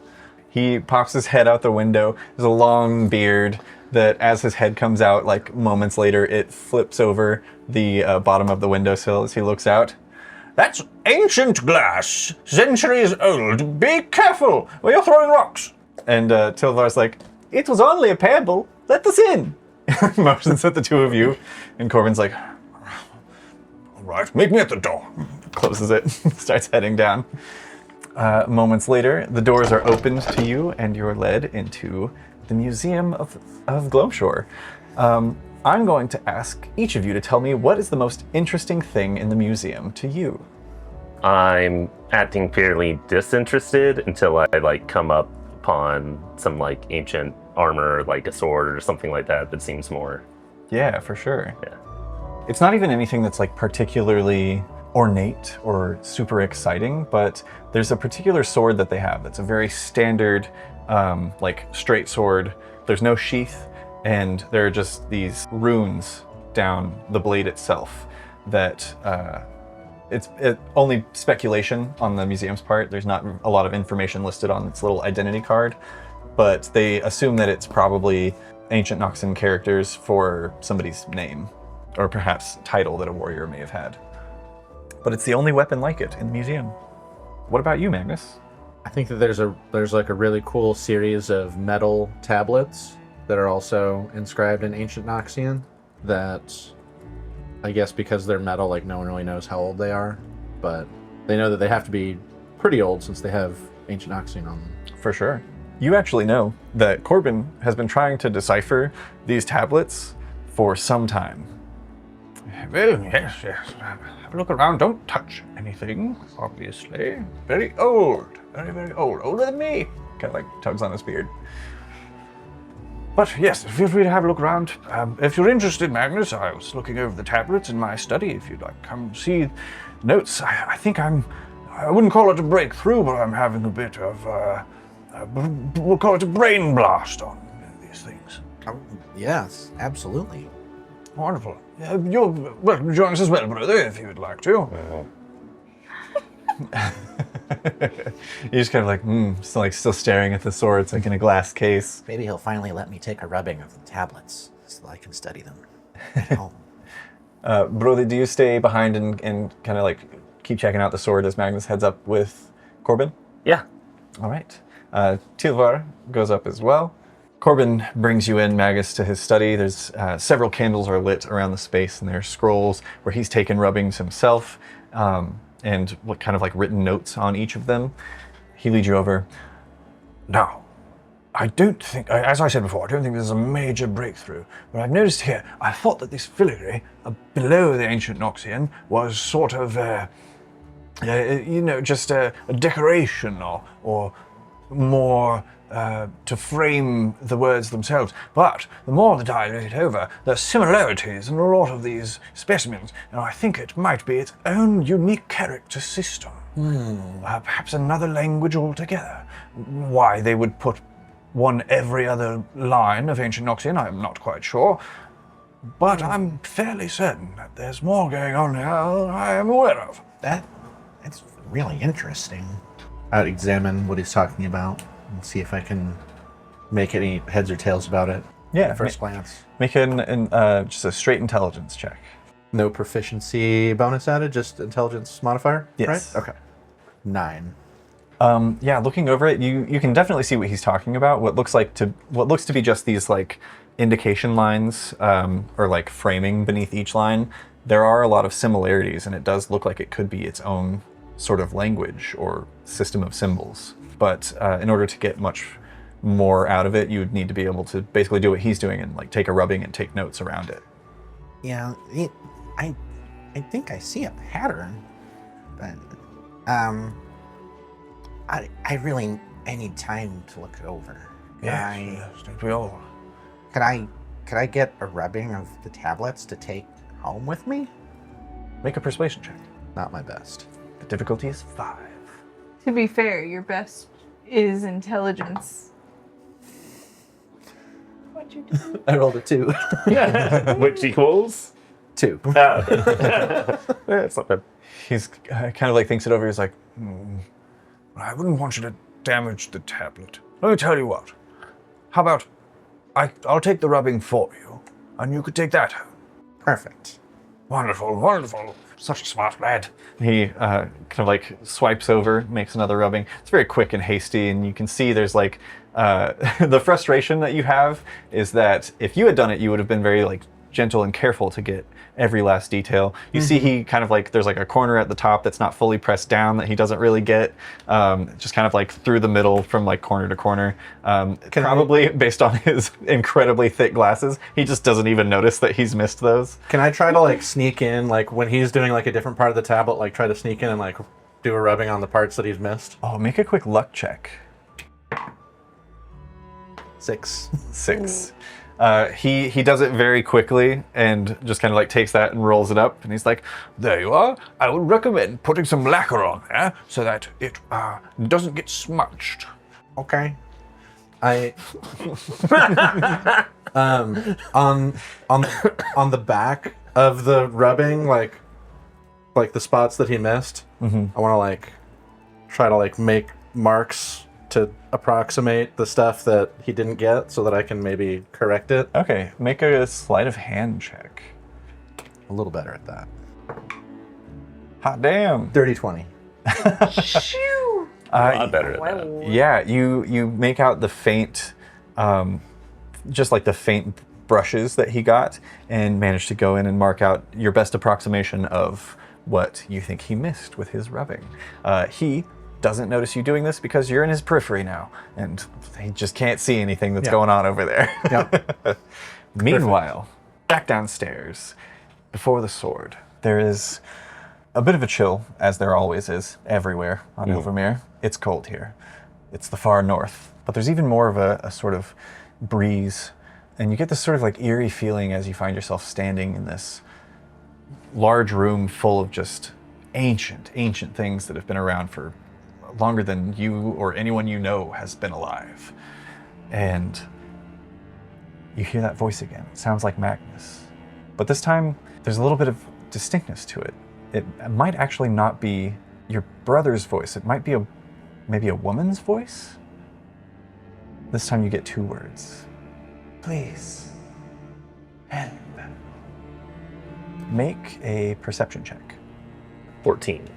He pops his head out the window. There's a long beard that as his head comes out, like moments later, it flips over the bottom of the windowsill as he looks out. That's ancient glass, centuries old. Be careful when you're throwing rocks. And Tilvar's like, it was only a pebble. Let us in. Motions at the two of you. And Corbin's like, all right, meet me at the door. Closes it, starts heading down. Moments later, the doors are opened to you and you're led into the Museum of Glowshore. I'm going to ask each of you to tell me what is the most interesting thing in the museum to you. I'm acting fairly disinterested until I like come up upon some like ancient armor, like a sword or something like that seems more. Yeah, for sure. Yeah. It's not even anything that's like particularly ornate or super exciting, but there's a particular sword that they have that's a very standard like straight sword. There's no sheath, and there are just these runes down the blade itself that it's only speculation on the museum's part. There's not a lot of information listed on its little identity card, but they assume that it's probably ancient Noxian characters for somebody's name, or perhaps title that a warrior may have had. But it's the only weapon like it in the museum. What about you, Magnus? I think that there's like a really cool series of metal tablets that are also inscribed in ancient Noxian that I guess because they're metal, like no one really knows how old they are, but they know that they have to be pretty old since they have ancient Noxian on them. For sure. You actually know that Corbin has been trying to decipher these tablets for some time. Well, yes. Have a look around. Don't touch anything, obviously. Very old. Very, very old. Older than me. Kind of like tugs on his beard. But yes, feel free to have a look around. If you're interested, Magnus, I was looking over the tablets in my study. If you'd like, come see notes. I think I wouldn't call it a breakthrough, but I'm having a bit of, we'll call it a brain blast on these things. Oh, yes, absolutely. Wonderful. You're welcome to join us as well, brother, if you would like to. You're just kind of like, still staring at the sword. It's like in a glass case. Maybe he'll finally let me take a rubbing of the tablets so that I can study them at home. Brody, do you stay behind and kind of like keep checking out the sword as Magnus heads up with Corbin? Yeah. All right. Tilvar goes up as well. Corbin brings you in, Magnus, to his study. There's several candles are lit around the space, and there's scrolls where he's taken rubbings himself, and what kind of like written notes on each of them. He leads you over. Now, I don't think, as I said before, I don't think this is a major breakthrough, but I've noticed here, I thought that this filigree below the ancient Noxian was sort of, just a decoration or more to frame the words themselves, but the more that I look it over, there are similarities in a lot of these specimens, and I think it might be its own unique character system. Perhaps another language altogether. Why they would put one every other line of ancient Noxian, I'm not quite sure, but I'm fairly certain that there's more going on here than I am aware of. That's really interesting. I'd examine what he's talking about and see if I can make any heads or tails about it. Yeah, at first glance. Make just a straight intelligence check. No proficiency bonus added, just intelligence modifier? Yes. Right? Okay. 9. Yeah, looking over it, you can definitely see what he's talking about. What looks to be just these like indication lines, or like framing beneath each line. There are a lot of similarities, and it does look like it could be its own sort of language or system of symbols. But in order to get much more out of it, you would need to be able to basically do what he's doing and like take a rubbing and take notes around it. Yeah, I think I see a pattern, but I really need time to look it over. Yes, don't we all? Could I get a rubbing of the tablets to take home with me? Make a persuasion check. Not my best. The difficulty is 5. To be fair, your best is intelligence. What'd you do? I rolled a 2. Which equals 2. That's not bad. He's kind of like thinks it over. He's like, I wouldn't want you to damage the tablet. Let me tell you what. How about I'll take the rubbing for you, and you could take that home. Perfect. Wonderful, wonderful. Such a smart lad. He kind of like swipes over, makes another rubbing. It's very quick and hasty, and you can see there's like the frustration that you have is that if you had done it, you would have been very like gentle and careful to get every last detail. You see he kind of like, there's like a corner at the top that's not fully pressed down that he doesn't really get, just kind of like through the middle from like corner to corner. Probably based on his incredibly thick glasses, he just doesn't even notice that he's missed those. Can I try to like sneak in, like when he's doing like a different part of the tablet, like try to sneak in and like do a rubbing on the parts that he's missed? Oh, make a quick luck check. 6. 6. He does it very quickly and just kind of like takes that and rolls it up, and he's like, there you are. I would recommend putting some lacquer on there so that it doesn't get smudged. Okay. I on the back of the rubbing, like the spots that he missed, I want to like try to like make marks to approximate the stuff that he didn't get so that I can maybe correct it. Okay, make a sleight of hand check. A little better at that. Hot damn. Dirty 20. Shoo! A lot better at that. Wow. Yeah, you make out the faint, just like the faint brushes that he got, and manage to go in and mark out your best approximation of what you think he missed with his rubbing. He doesn't notice you doing this because you're in his periphery now, and he just can't see anything that's going on over there. Yep. Meanwhile, back downstairs, before the sword, there is a bit of a chill, as there always is everywhere on Ilvermyr. It's cold here. It's the far north, but there's even more of a sort of breeze, and you get this sort of like eerie feeling as you find yourself standing in this large room full of just ancient things that have been around for longer than you or anyone you know has been alive. And you hear that voice again. It sounds like Magnus. But this time, there's a little bit of distinctness to it. It might actually not be your brother's voice. It might be maybe a woman's voice. This time you get 2 words. Please, help. Make a perception check. 14.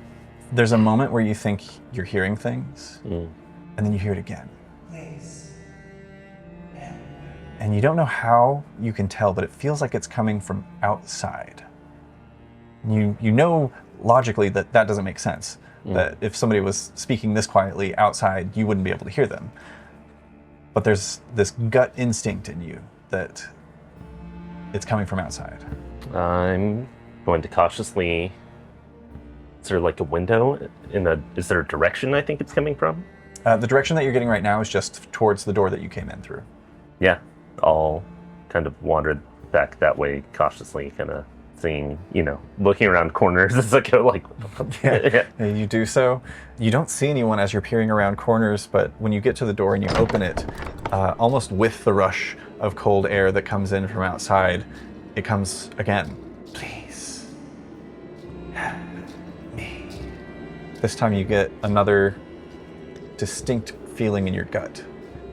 There's a moment where you think you're hearing things, and then you hear it again. Please. And you don't know how you can tell, but it feels like it's coming from outside. You know logically that doesn't make sense. That if somebody was speaking this quietly outside, you wouldn't be able to hear them. But there's this gut instinct in you that it's coming from outside. I'm going to cautiously. Is there like a window is there a direction I think it's coming from? The direction that you're getting right now is just towards the door that you came in through. Yeah, I'll kind of wandered back that way cautiously, kind of seeing, looking around corners as I go, like, Yeah, you do so. You don't see anyone as you're peering around corners, but when you get to the door and you open it, almost with the rush of cold air that comes in from outside, it comes again. Please, help me. This time you get another distinct feeling in your gut.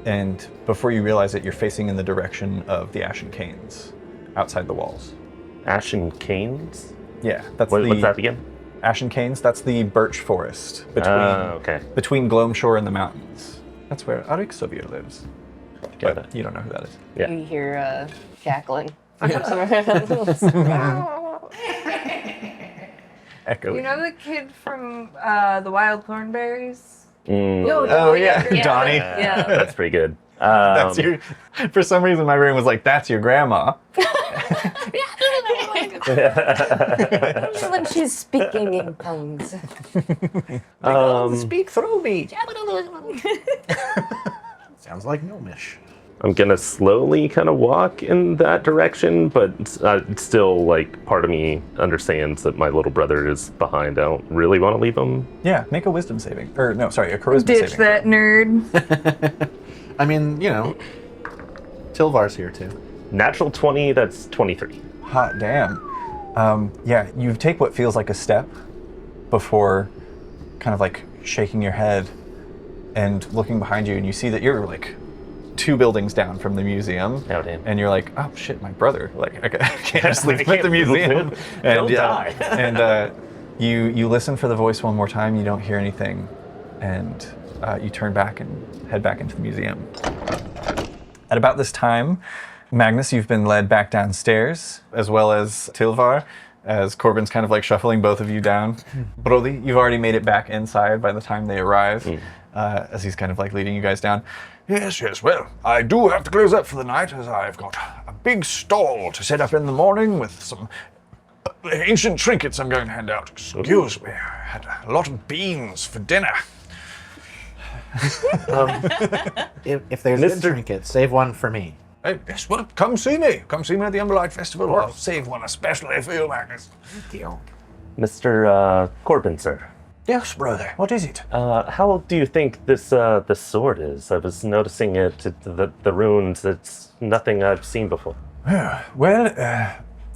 And before you realize it, you're facing in the direction of the Ashen Canes outside the walls. Ashen Canes? Yeah, that's What's that again? Ashen Canes, that's the birch forest between Gloamshore and the mountains. That's where Arixovir lives. Got But it. you don't know who that is. Yeah. You hear cackling. Echo. You know the kid from the Wild Thornberries? Oh yeah, Donnie. Yeah. That's pretty good. That's your. For some reason, my brain was like, "That's your grandma." When she's speaking in tongues. Speak through me. Sounds like Gnomish. I'm gonna slowly kind of walk in that direction, but still, like, part of me understands that my little brother is behind. I don't really want to leave him. Yeah, make a wisdom saving. Or no, sorry, a charisma Ditch saving. that nerd. I mean, Tilvar's here too. Natural 20, that's 23. Hot damn. Yeah, you take what feels like a step before kind of like shaking your head and looking behind you, and you see that you're like 2 buildings down from the museum. Oh, damn. And you're like, oh shit, my brother. Like, I can't just leave him at the museum. He'll die. And you listen for the voice one more time, you don't hear anything, and you turn back and head back into the museum. At about this time, Magnus, you've been led back downstairs, as well as Tilvar, as Corbin's kind of like shuffling both of you down. Brody, you've already made it back inside by the time they arrive, as he's kind of like leading you guys down. Yes, well, I do have to close up for the night as I've got a big stall to set up in the morning with some ancient trinkets I'm going to hand out. Excuse me, I had a lot of beans for dinner. If there's good trinkets, save one for me. Yes, well, come see me. Come see me at the Umberlight Festival. I'll save one especially for you, Magnus. Thank you. Mr. Corbin, sir. Yes, brother. What is it? How old do you think this sword is? I was noticing it, the runes. It's nothing I've seen before. Well,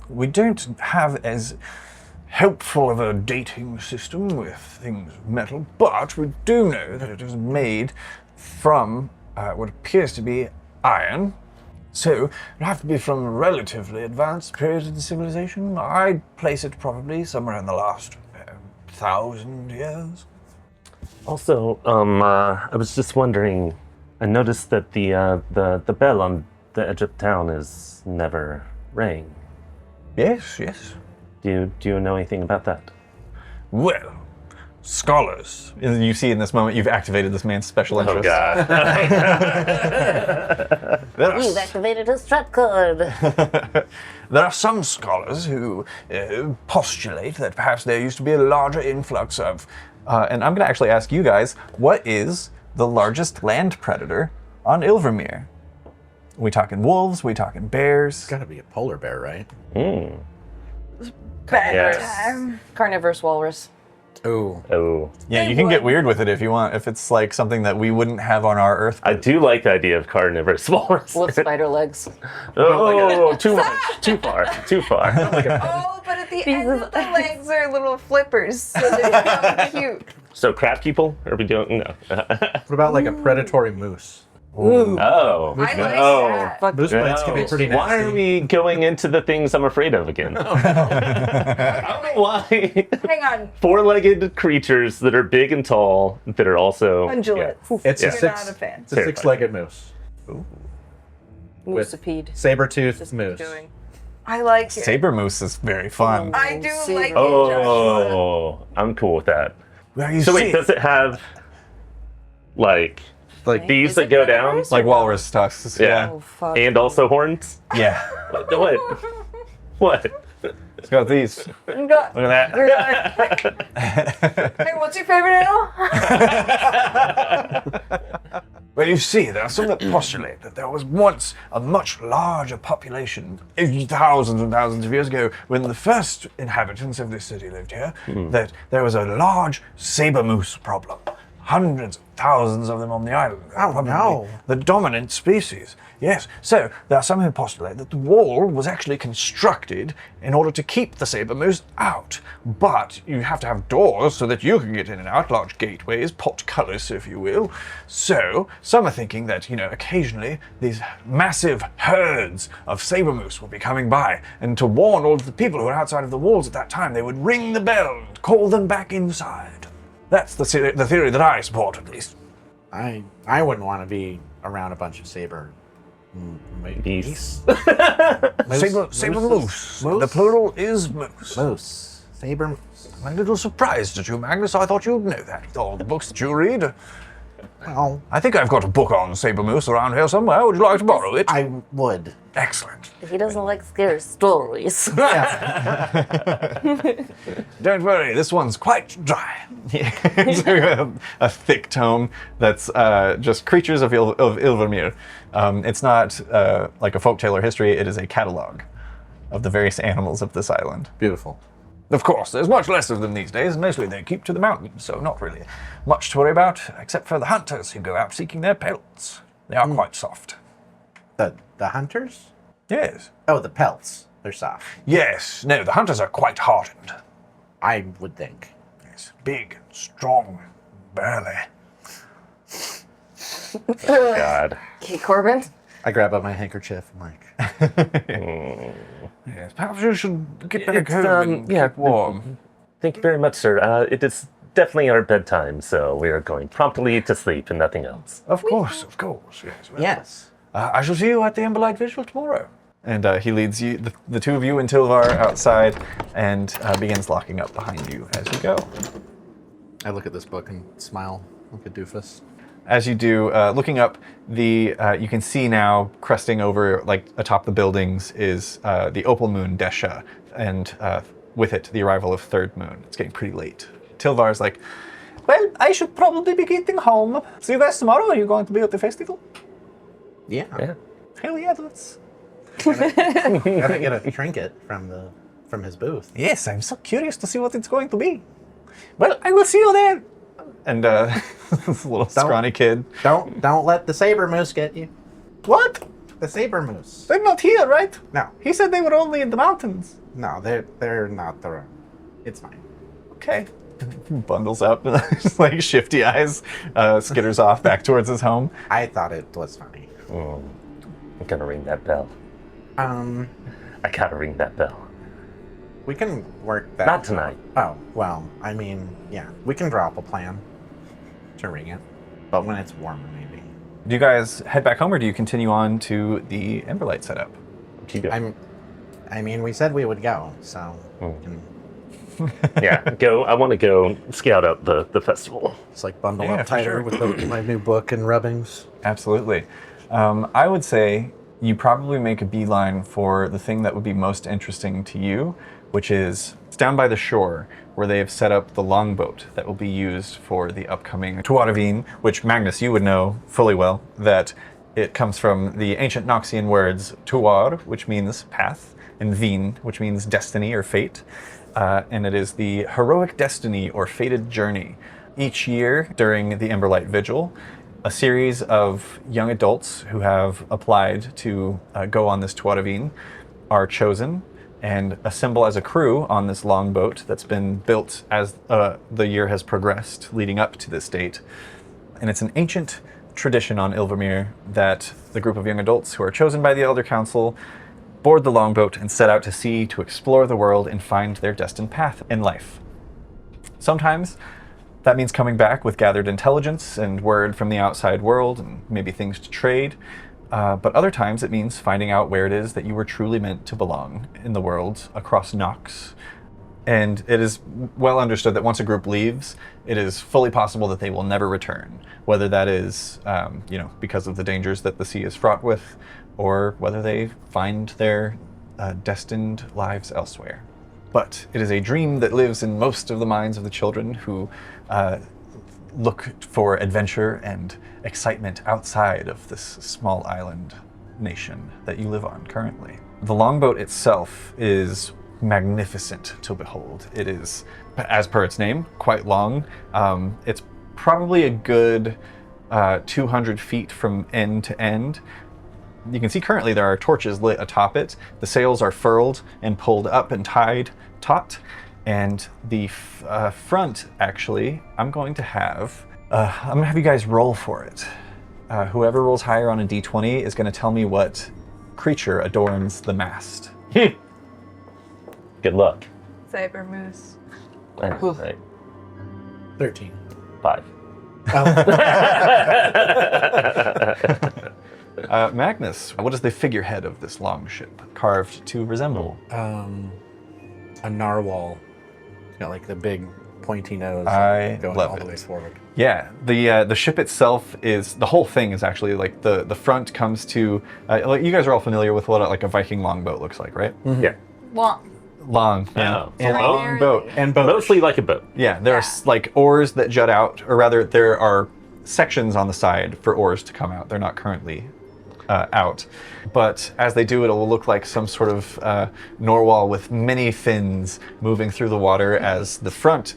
we don't have as helpful of a dating system with things metal, but we do know that it is made from what appears to be iron. So it'll have to be from a relatively advanced period of the civilization. I'd place it probably somewhere in the last 1,000 years. Also, I was just wondering. I noticed that the bell on the edge of town is never rang. Yes, yes. Do you know anything about that? Well, scholars. And you see in this moment, you've activated this man's special interest. Oh God! We've activated a strut cord. There are some scholars who postulate that perhaps there used to be a larger influx of. And I'm going to actually ask you guys, what is the largest land predator on Ilvermyr? We talking wolves? We talking bears? It's gotta be a polar bear, right? Yes. Carnivorous walrus. Ooh. Oh, Yeah, you can get weird with it if you want. If it's like something that we wouldn't have on our Earth. I do like the idea of carnivorous walrus. With spider legs. Oh, too much, too far, too far. Oh, but at the end of the legs are little flippers, so they're so cute. So crab people? Are we doing no? What about like a predatory moose? Oh, I like that. Fuck. Moose bites can be pretty nasty. Why are we going into the things I'm afraid of again? I don't know why. Hang on. Four-legged creatures that are big and tall that are also Undulates. It's Yeah. a You're not a fan. It's a six-legged moose. Moosipede. Saber-toothed moose. Doing. I like it. Saber moose is very fun. I do See. like it, Oh, I'm cool with that. Well, you So see, wait, does it have like these Is that it go venomous? down? Like walrus tusks. Yeah. Oh, fuck. And also horns? Yeah. What? What? It's got these. Joshua. Got- Look at that. Hey, what's your favorite animal? you see, there are some that postulate that there was once a much larger population, thousands and thousands of years ago, when the first inhabitants of this city lived here, that there was a large saber moose problem. Hundreds of thousands of them on the island. Oh, no. The dominant species. Yes. So there are some who postulate that the wall was actually constructed in order to keep the saber moose out. But you have to have doors so that you can get in and out, large gateways, portcullis, if you will. So some are thinking that, occasionally these massive herds of saber moose will be coming by, and to warn all of the people who are outside of the walls at that time, they would ring the bell and call them back inside. That's the theory that I support, at least. I wouldn't want to be around a bunch of saber Geese. Saber moose. The plural is moose. Moose. Saber moose. I'm a little surprised at you, Magnus. I thought you'd know that with all the books that you read. Well, I think I've got a book on saber moose around here somewhere. Would you like to borrow it? I would. Excellent. He doesn't like scary stories. Don't worry, this one's quite dry. It's a thick tome that's just creatures of Ilvermyr. It's not like a folktale or history, it is a catalog of the various animals of this island. Beautiful. Of course, there's much less of them these days, and mostly they keep to the mountains, so not really much to worry about, except for the hunters who go out seeking their pelts. They are quite soft. The hunters? Yes. Oh, the pelts. They're soft. Yes. No, the hunters are quite hardened. I would think. Yes. Big, strong, burly. God. Okay, Corbin. I grab up my handkerchief and like, Yes. Perhaps you should get back It's, home and keep warm. Thank you very much, sir. It is definitely our bedtime, so we are going promptly to sleep and nothing else. Of course. Yes. Well, Yes. I shall see you at the Emberlight Vigil tomorrow. And he leads you, the two of you and Tilvar outside, and begins locking up behind you as you go. I look at this book and smile like a doofus. As you do, looking up, you can see now cresting over, like atop the buildings, is the Opal Moon Desha, and with it, the arrival of Third Moon. It's getting pretty late. Tilvar's like, well, I should probably be getting home. See you guys tomorrow. Are you going to be at the festival? Yeah. Hell yeah, let's. Gotta get a trinket from his booth. Yes, I'm so curious to see what it's going to be. Well, I will see you there. And this little scrawny kid. Don't let the saber moose get you. What? The saber moose. They're not here, right? No. He said they were only in the mountains. No, they're not the. It's fine. Okay. Bundles up, just like shifty eyes, skitters off back towards his home. I thought it was funny. I'm gonna ring that bell. I gotta ring that bell. We can work that. Not tonight. Oh, well, I mean, yeah. We can draw up a plan to ring it. But when it's warmer, maybe. Do you guys head back home, or do you continue on to the Emberlight setup? Keep it. I mean, we said we would go, so. Yeah, go. I want to go scout out the festival. It's like bundle Yeah, up for tighter sure. with my new book and rubbings. Absolutely. I would say you probably make a beeline for the thing that would be most interesting to you, which is it's down by the shore where they have set up the longboat that will be used for the upcoming Tuaravin, which Magnus, you would know fully well, that it comes from the ancient Noxian words Tuar, which means path, and Vin, which means destiny or fate. And it is the heroic destiny or fated journey. Each year during the Emberlight Vigil, a series of young adults who have applied to go on this Tuaravin are chosen and assemble as a crew on this longboat that's been built as the year has progressed leading up to this date. And it's an ancient tradition on Ilvermyr that the group of young adults who are chosen by the Elder Council board the longboat and set out to sea to explore the world and find their destined path in life. Sometimes that means coming back with gathered intelligence and word from the outside world and maybe things to trade. But other times it means finding out where it is that you were truly meant to belong in the world across Nox. And it is well understood that once a group leaves, it is fully possible that they will never return, whether that is because of the dangers that the sea is fraught with, or whether they find their destined lives elsewhere. But it is a dream that lives in most of the minds of the children who look for adventure and excitement outside of this small island nation that you live on currently. The longboat itself is magnificent to behold. It is, as per its name, quite long. It's probably a good 200 feet from end to end. You can see currently there are torches lit atop it. The sails are furled and pulled up and taut. And the front, actually, I'm going to have you guys roll for it. Whoever rolls higher on a d20 is going to tell me what creature adorns the mast. Good luck. Cyber moose. Right. 13. 5. Magnus, what is the figurehead of this long ship carved to resemble? A narwhal. It's got like the big pointy nose I going love all the it. way forward. Yeah, the ship itself is, the whole thing is actually like the front comes to, like you guys are all familiar with what like a Viking longboat looks like, right? Yeah. Long, yeah. Oh. It's a long boat. And boat. Mostly like a boat. Yeah, there are like oars that jut out, or rather there are sections on the side for oars to come out. They're not currently out. But as they do, it will look like some sort of narwhal with many fins moving through the water, as the front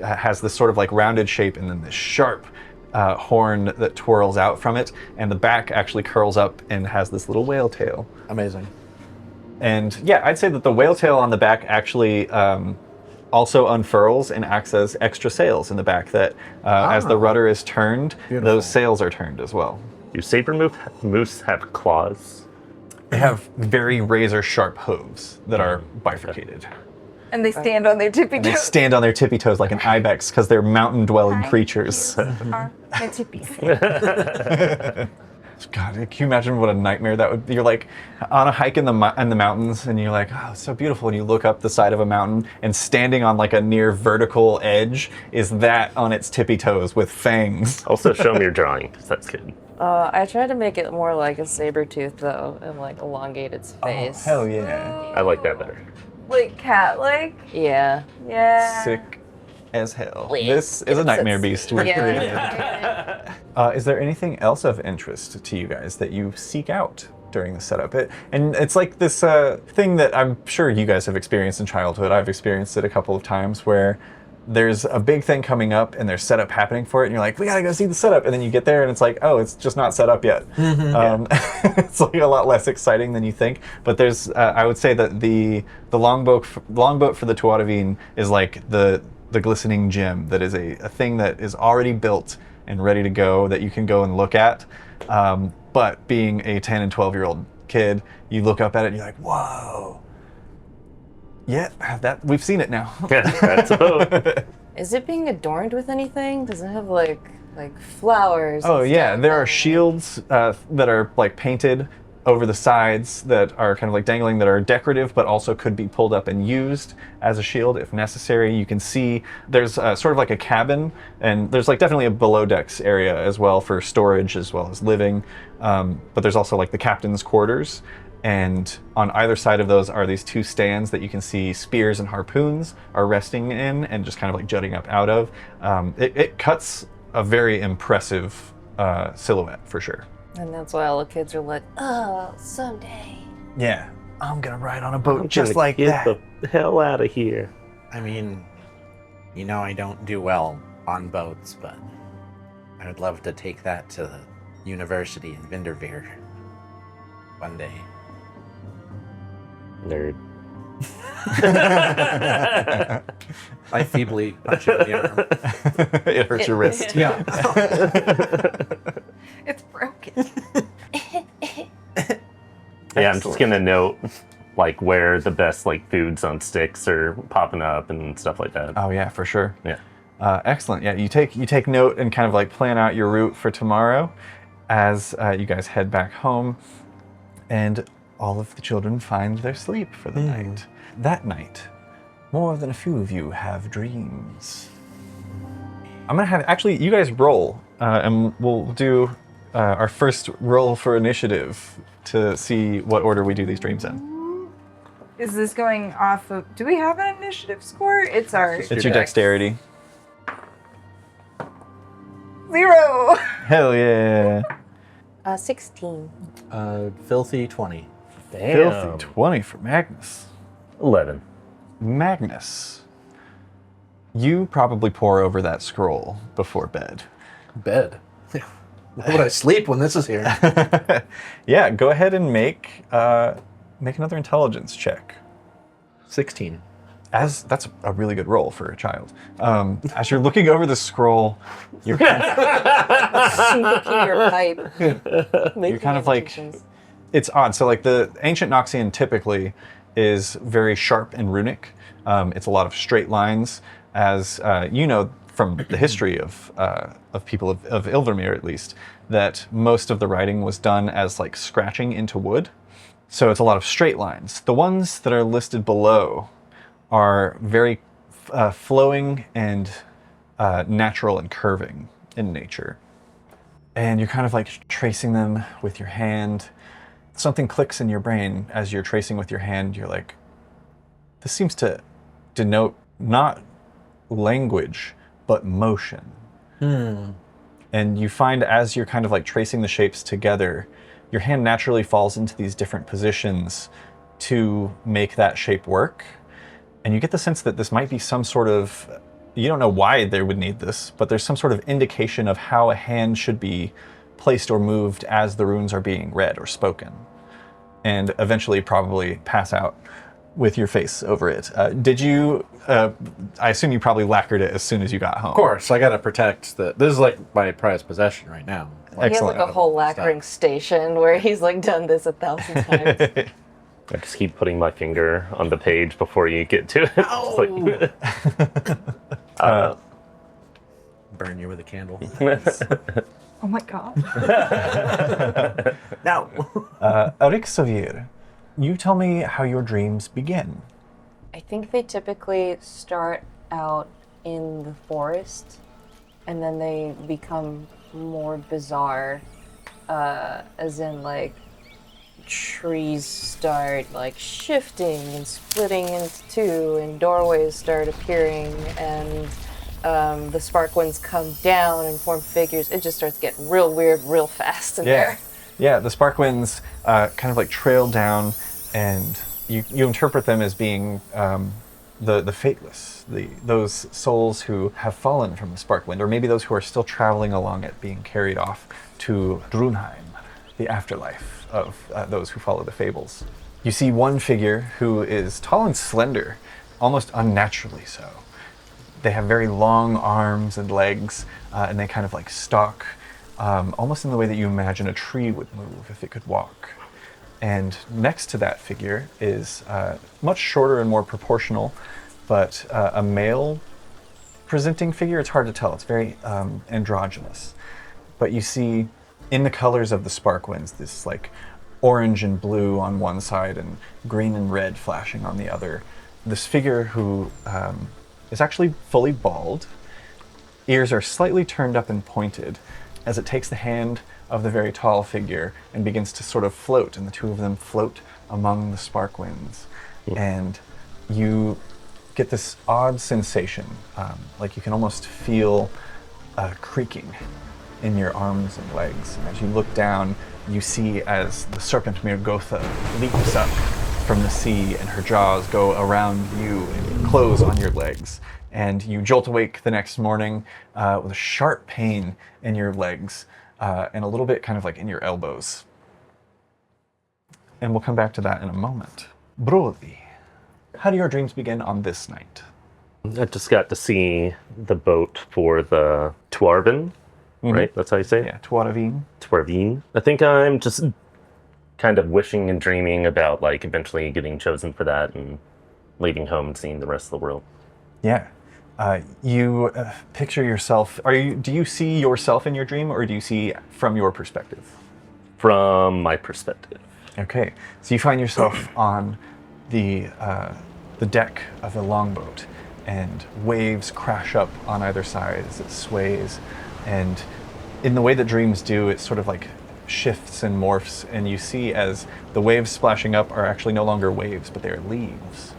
has this sort of like rounded shape and then this sharp horn that twirls out from it, and the back actually curls up and has this little whale tail. Amazing. And yeah, I'd say that the whale tail on the back actually also unfurls and acts as extra sails in the back that as the rudder is turned, those sails are turned as well. Do saber moose have claws? They have very razor sharp hooves that are bifurcated. And they stand on their tippy And they toes. stand on their tippy toes like an ibex because they're mountain dwelling creatures. Are my tippies. God, can you imagine what a nightmare that would be? You're like on a hike in the mountains, and you're like, oh, it's so beautiful. And you look up the side of a mountain, and standing on like a near vertical edge is that on its tippy toes with fangs. Also, show me your drawing, because that's good. I tried to make it more like a saber tooth though, and like elongate its face. Hell yeah. I like that better. Like cat-like? Yeah. Yeah. Sick as hell. This is a nightmare beast. We've created. Is there anything else of interest to you guys that you seek out during the setup? And it's like this thing that I'm sure you guys have experienced in childhood. I've experienced it a couple of times where there's a big thing coming up and there's setup happening for it, and you're like, we gotta go see the setup, and then you get there and it's like, oh, it's just not set up yet. It's like a lot less exciting than you think. But there's, I would say that the longboat for the Tuatavine is like the glistening gem that is a thing that is already built and ready to go that you can go and look at. But being a 10 and 12-year-old kid, you look up at it and you're like, whoa. Yeah, that we've seen it now. That's a boat. Is it being adorned with anything? Does it have like flowers? Oh and yeah, stuff? there are shields that are like painted over the sides that are kind of like dangling, that are decorative, but also could be pulled up and used as a shield if necessary. You can see there's sort of like a cabin, and there's like definitely a below decks area as well for storage as well as living. But there's also like the captain's quarters. And on either side of those are these two stands that you can see spears and harpoons are resting in and just kind of like jutting up out of. It cuts a very impressive silhouette for sure. And that's why all the kids are like, oh, someday. Yeah, I'm gonna ride on a boat I'm just gonna like get that. the hell out of here. I mean, you know I don't do well on boats, but I would love to take that to the university in Ilvermyr one day. Nerd. I feebly punch it in the arm. It hurts your wrist. Yeah. It's broken. Yeah, I'm just gonna note like where the best like foods on sticks are popping up and stuff like that. Oh yeah, for sure. Yeah. Excellent. Yeah, you take note and kind of like plan out your route for tomorrow as you guys head back home, and all of the children find their sleep for the night. That night, more than a few of you have dreams. I'm gonna have actually you guys roll, and we'll do our first roll for initiative to see what order we do these dreams in. Is this going off of... Do we have an initiative score? It's our... It's your dexterity. 0. Hell yeah. 16. Filthy 20. Filthy 20 for Magnus. 11. Magnus, you probably pore over that scroll before bed. Bed. Why would I sleep when this is here? Yeah, go ahead and make another intelligence check. 16. That's a really good roll for a child. As you're looking over the scroll, you're kind of, Smoking your pipe. you're kind of like, it's odd. So like the ancient Noxian typically is very sharp and runic. It's a lot of straight lines, as you know from the history of people of Ilvermyr at least, that most of the writing was done as like scratching into wood. So it's a lot of straight lines. The ones that are listed below are very flowing and natural and curving in nature. And you're kind of like tracing them with your hand. Something clicks in your brain as you're tracing with your hand. You're like, this seems to denote not language, but motion. And you find as you're kind of like tracing the shapes together, your hand naturally falls into these different positions to make that shape work. And you get the sense that this might be some sort of, you don't know why they would need this, but there's some sort of indication of how a hand should be placed or moved as the runes are being read or spoken. And eventually probably pass out with your face over it. Did you, I assume you probably lacquered it as soon as you got home. Of course, I gotta protect this is like my prized possession right now. He has like a whole lacquering station where he's like done this 1,000 times. I just keep putting my finger on the page before you get to it. Like, Burn you with a candle. Oh my god. No. Arixavir, you tell me how your dreams begin. I think they typically start out in the forest and then they become more bizarre, as in like trees start like shifting and splitting into two and doorways start appearing and the Sparkwinds come down and form figures. It just starts getting real weird real fast in there. Yeah, the Sparkwinds kind of like trail down, and you interpret them as being the fateless, those souls who have fallen from the Sparkwind, or maybe those who are still traveling along it, being carried off to Drunheim, the afterlife of those who follow the fables. You see one figure who is tall and slender, almost unnaturally so. They have very long arms and legs, and they kind of like stalk, almost in the way that you imagine a tree would move if it could walk. And next to that figure is much shorter and more proportional, but a male presenting figure. It's hard to tell. It's very androgynous. But you see in the colors of the Sparkwinds, this like orange and blue on one side and green and red flashing on the other. This figure who is actually fully bald. Ears are slightly turned up and pointed as it takes the hand of the very tall figure and begins to sort of float, and the two of them float among the Sparkwinds. And you get this odd sensation, like you can almost feel creaking in your arms and legs. And as you look down, you see as the serpent Mirgotha leaps up from the sea and her jaws go around you and close on your legs. And you jolt awake the next morning with a sharp pain in your legs and a little bit kind of like in your elbows. And we'll come back to that in a moment. Brody, how do your dreams begin on this night? I just got to see the boat for the Tuarvin, right? That's how you say it? Yeah, Tuaravin. Tuarvin. I think I'm just kind of wishing and dreaming about like eventually getting chosen for that and leaving home and seeing the rest of the world. Yeah. You picture yourself, do you see yourself in your dream, or do you see from your perspective? From my perspective. Okay, so you find yourself on the deck of a longboat, and waves crash up on either side as it sways, and in the way that dreams do, it sort of like shifts and morphs, and you see as the waves splashing up are actually no longer waves, but they're leaves.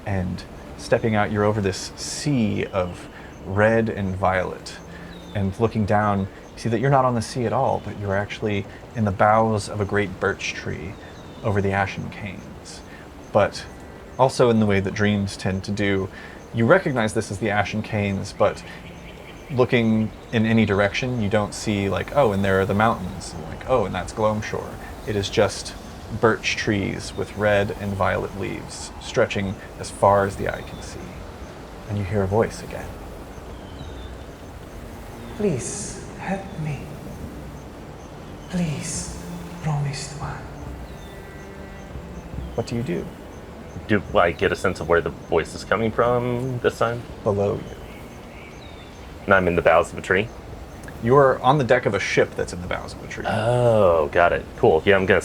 And stepping out, you're over this sea of red and violet, And looking down, you see that you're not on the sea at all, but you're actually in the boughs of a great birch tree over the ashen canes. But also in the way that dreams tend to do, you recognize this as the ashen canes, but looking in any direction, you don't see like, oh, and there are the mountains, like, oh, and that's Gloamshore. It is just birch trees with red and violet leaves stretching as far as the eye can see. And you hear a voice again. Please, help me. Please, promised one. What do you do? Do I get a sense of where the voice is coming from this time? Below you. And I'm in the boughs of a tree? You are on the deck of a ship that's in the boughs of a tree. Oh, got it. Cool. Yeah, I'm gonna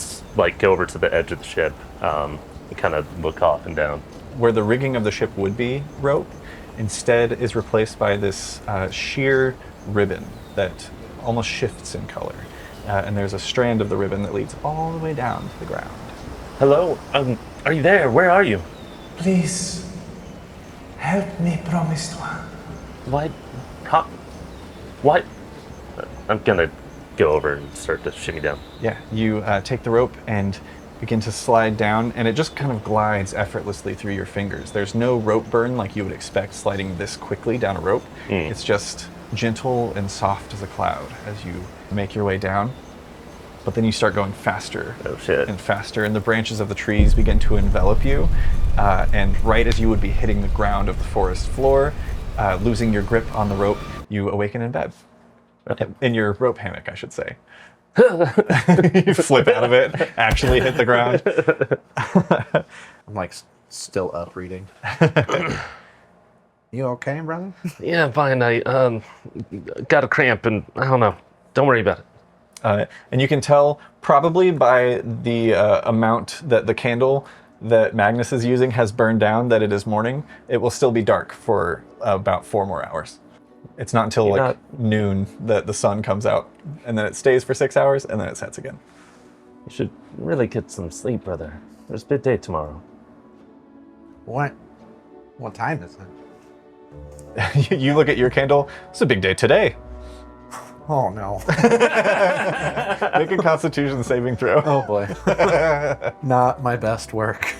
go over to the edge of the ship and kind of look off and down. Where the rigging of the ship would be rope, instead is replaced by this sheer ribbon that almost shifts in color. And there's a strand of the ribbon that leads all the way down to the ground. Hello? Are you there? Where are you? Please, help me, promised one. What? What? I'm gonna go over and start to shimmy down. Yeah, you take the rope and begin to slide down, and it just kind of glides effortlessly through your fingers. There's no rope burn like you would expect sliding this quickly down a rope. It's just gentle and soft as a cloud as you make your way down. But then you start going faster and faster, and the branches of the trees begin to envelop you. And right as you would be hitting the ground of the forest floor, losing your grip on the rope, you awaken in bed. Okay. In your rope hammock, I should say. You flip out of it, actually hit the ground. I'm like still up reading. You okay, brother? Yeah, I'm fine. I got a cramp and I don't know. Don't worry about it. And you can tell probably by the amount that the candle that Magnus is using has burned down that it is morning. It will still be dark for about 4 more hours. It's not until noon that the sun comes out, and then it stays for 6 hours, and then it sets again. You should really get some sleep, brother. There's a big day tomorrow. What time is it? You look at your candle. It's a big day today. Oh no. Make a Constitution saving throw. Oh boy. Not my best work.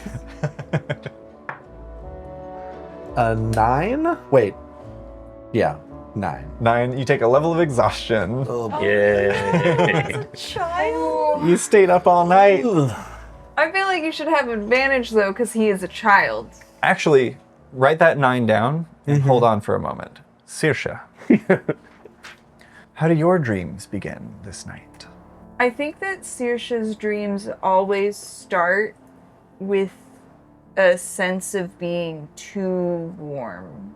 9? Wait. Yeah, 9. 9. You take a level of exhaustion. Yay. Child. You stayed up all night. I feel like you should have advantage though, because he is a child. Actually, write that 9 down and hold on for a moment. Saoirse. How do your dreams begin this night? I think that Saoirse's dreams always start with a sense of being too warm.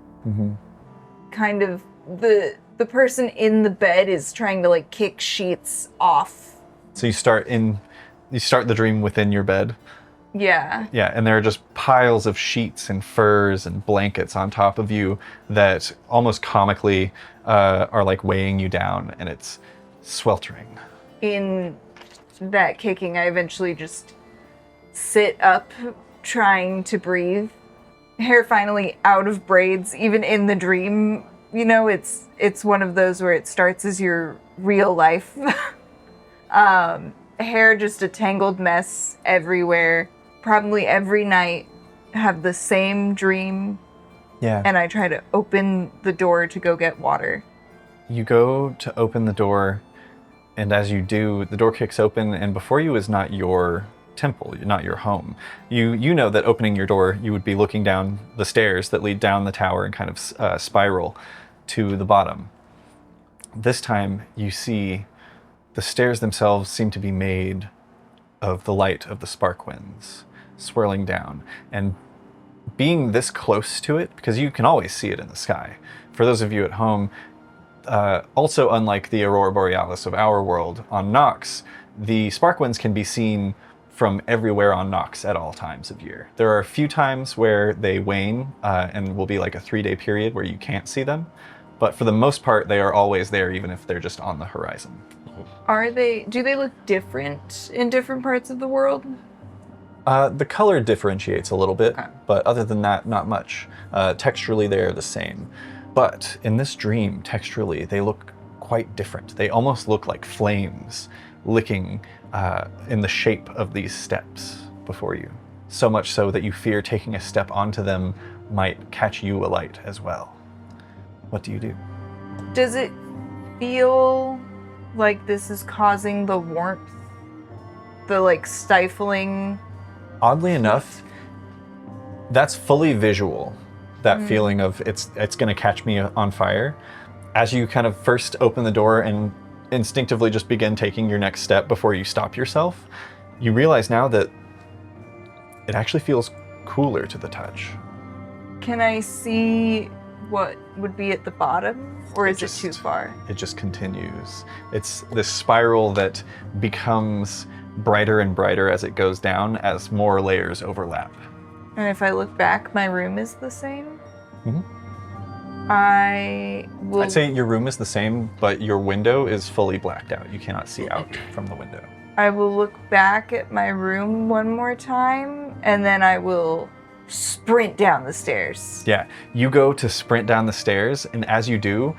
Kind of the person in the bed is trying to like kick sheets off. So you start the dream within your bed. Yeah. Yeah, and there are just piles of sheets and furs and blankets on top of you that almost comically are like weighing you down, and it's sweltering. In that kicking, I eventually just sit up, trying to breathe. Hair finally out of braids, even in the dream. You know, it's one of those where it starts as your real life. Hair just a tangled mess everywhere. Probably every night have the same dream. Yeah. And I try to open the door to go get water. You go to open the door, and as you do, the door kicks open, and before you is not your temple, not your home. You know that opening your door, you would be looking down the stairs that lead down the tower and kind of spiral to the bottom. This time, you see the stairs themselves seem to be made of the light of the Sparkwinds swirling down. And being this close to it, because you can always see it in the sky. For those of you at home, also unlike the Aurora Borealis of our world on Nox, the Sparkwinds can be seen from everywhere on Nox at all times of year. There are a few times where they wane and will be like a 3-day period where you can't see them, but for the most part, they are always there, even if they're just on the horizon. Do they look different in different parts of the world? The color differentiates a little bit, but other than that, not much. Texturally, they are the same. But in this dream, texturally, they look quite different. They almost look like flames licking in the shape of these steps before you. So much so that you fear taking a step onto them might catch you alight as well. What do you do? Does it feel like this is causing the warmth? The like stifling? Oddly enough, that's fully visual. That feeling of it's going to catch me on fire. As you kind of first open the door and instinctively just begin taking your next step before you stop yourself, you realize now that it actually feels cooler to the touch. Can I see what would be at the bottom, or is it too far? It just continues. It's this spiral that becomes brighter and brighter as it goes down, as more layers overlap. And if I look back, my room is the same? Mm-hmm. I will... I'd say your room is the same, but your window is fully blacked out. You cannot see out from the window. I will look back at my room one more time, and then I will sprint down the stairs. Yeah, you go to sprint down the stairs, and as you do,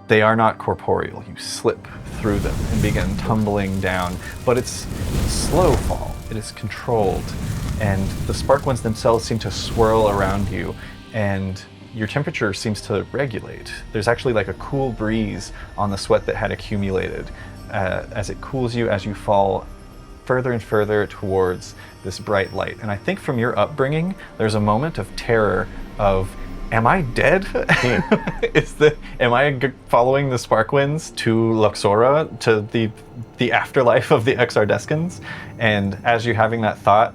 they are not corporeal. You slip through them and begin tumbling down, but it's a slow fall. It is controlled, and the Sparkwinds themselves seem to swirl around you, and your temperature seems to regulate. There's actually like a cool breeze on the sweat that had accumulated as it cools you as you fall further and further towards this bright light. And I think from your upbringing, there's a moment of terror of, am I dead? Am I following the Sparkwinds to Luxora, to the afterlife of the Exardescans? And as you're having that thought,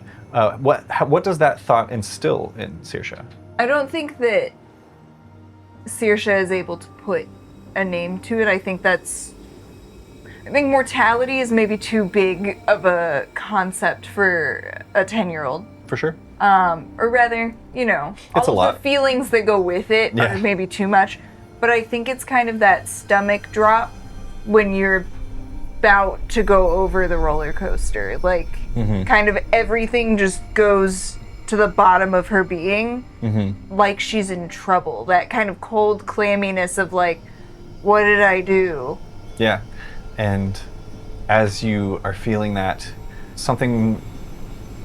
what does that thought instill in Saoirse? I don't think that Saoirse is able to put a name to it. I think mortality is maybe too big of a concept for a 10-year-old. For sure. Or rather, It's a all lot. the feelings that go with it are maybe too much. But I think it's kind of that stomach drop when you're about to go over the roller coaster. Like, kind of everything just goes to the bottom of her being, like she's in trouble. That kind of cold clamminess of like, what did I do? Yeah. And as you are feeling that, something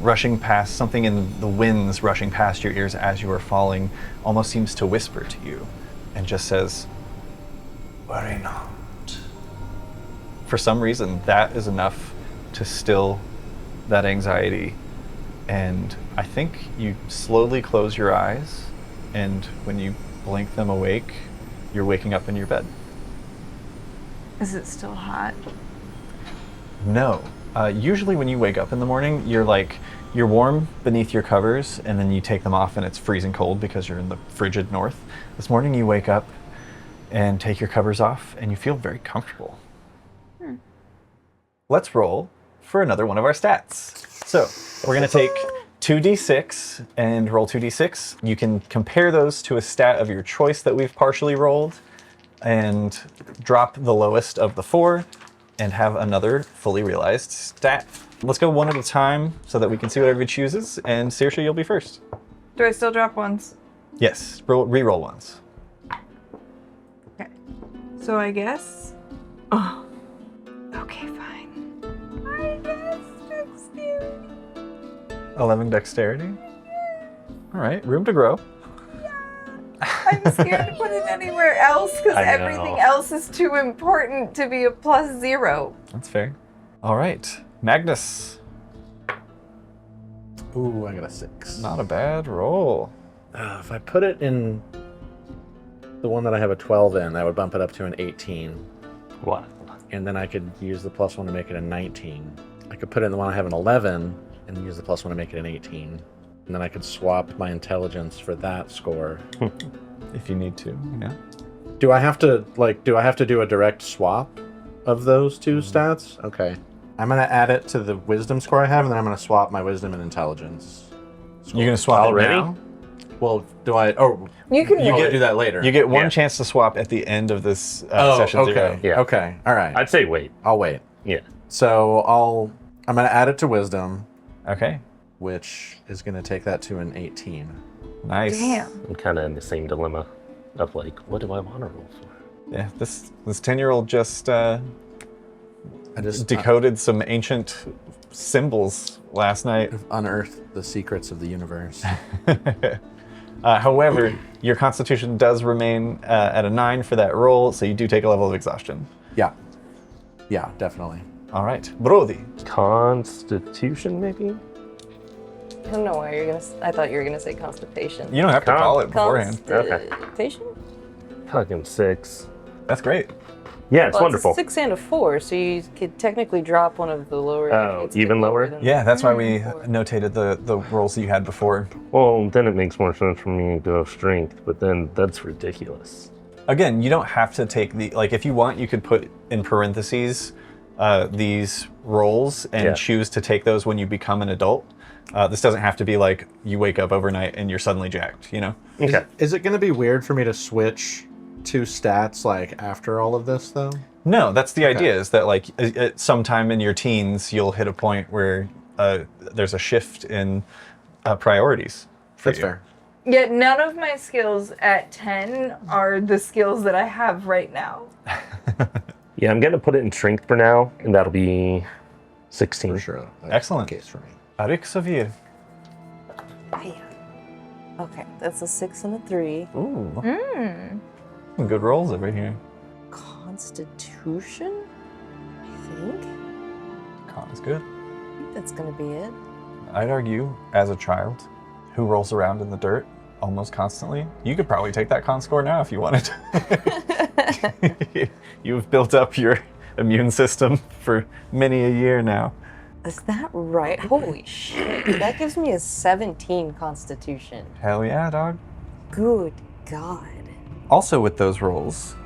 rushing past, something in the winds rushing past your ears as you are falling almost seems to whisper to you and just says, worry not. For some reason, that is enough to still that anxiety. And I think you slowly close your eyes, and when you blink them awake, you're waking up in your bed. Is it still hot? No. Usually when you wake up in the morning, you're warm beneath your covers, and then you take them off and it's freezing cold because you're in the frigid north. This morning you wake up and take your covers off, and you feel very comfortable. Let's roll for another one of our stats. So we're going to take 2d6 and roll 2d6. You can compare those to a stat of your choice that we've partially rolled, and drop the lowest of the 4 and have another fully realized stat. Let's go one at a time so that we can see what everybody chooses, and Saoirse, you'll be first. Do I still drop ones? Yes, re-roll ones. Okay. So I guess... Oh. Okay, fine. I guess dexterity. 11 dexterity. All right, room to grow. I'm scared to put it anywhere else because I know. everything else is too important to be a +0. That's fair. All right, Magnus. Ooh, I got a 6. Not a bad roll. If I put it in the one that I have a 12 in, that would bump it up to an 18. What? And then I could use the +1 to make it a 19. I could put it in the one I have an 11 and use the +1 to make it an 18. And then I could swap my intelligence for that score. If you need to, yeah. Do I have to do a direct swap of those two stats? Okay. I'm going to add it to the wisdom score I have, and then I'm going to swap my wisdom and intelligence score. You're going to swap Already? it now? Well, do I... Oh, You can I'll do that later. You get one Yeah. chance to swap at the end of this Oh, session okay. 0. Yeah. Okay. All right. I'd say wait. I'll wait. Yeah. So I'm going to add it to wisdom, Okay, which is going to take that to an 18. nice. Damn. I'm kind of in the same dilemma of like, what do I want to roll for? Yeah, this 10-year-old just I just decoded some ancient symbols last night. unearthed the secrets of the universe. However, your constitution does remain at a 9 for that roll, so you do take a level of exhaustion. Yeah, definitely. All right, Brody. Constitution, maybe? I don't know why you're gonna. I thought you were gonna say constipation. You don't have to call it beforehand. Okay. Constipation? Fucking 6. That's great. Yeah, it's Well, wonderful. It's a 6 and a 4, so you could technically drop one of the lower. Oh, units to even lower? than Yeah, that's why we 4. notated the rolls that you had before. Well, then it makes more sense for me to go strength, but then that's ridiculous. Again, you don't have to take if you want, you could put in parentheses these rolls and choose to take those when you become an adult. This doesn't have to be like you wake up overnight and you're suddenly jacked, you know? Okay. Is it going to be weird for me to switch to stats like after all of this though? No, that's the idea, is that like at sometime in your teens, you'll hit a point where there's a shift in priorities for That's you. fair. Yet none of my skills at 10 are the skills that I have right now. Yeah, I'm gonna put it in strength for now, and that'll be 16. For sure. That's Excellent. the case for me. Arik Savir. Okay, that's a 6 and a 3. Ooh. Some good rolls over here. Constitution? I think. Con is good. I think that's gonna be it. I'd argue, as a child who rolls around in the dirt almost constantly, you could probably take that con score now if you wanted. You've built up your immune system for many a year now. Is that right? Holy shit. That gives me a 17 constitution. Hell yeah, dog. Good God. Also with those rolls,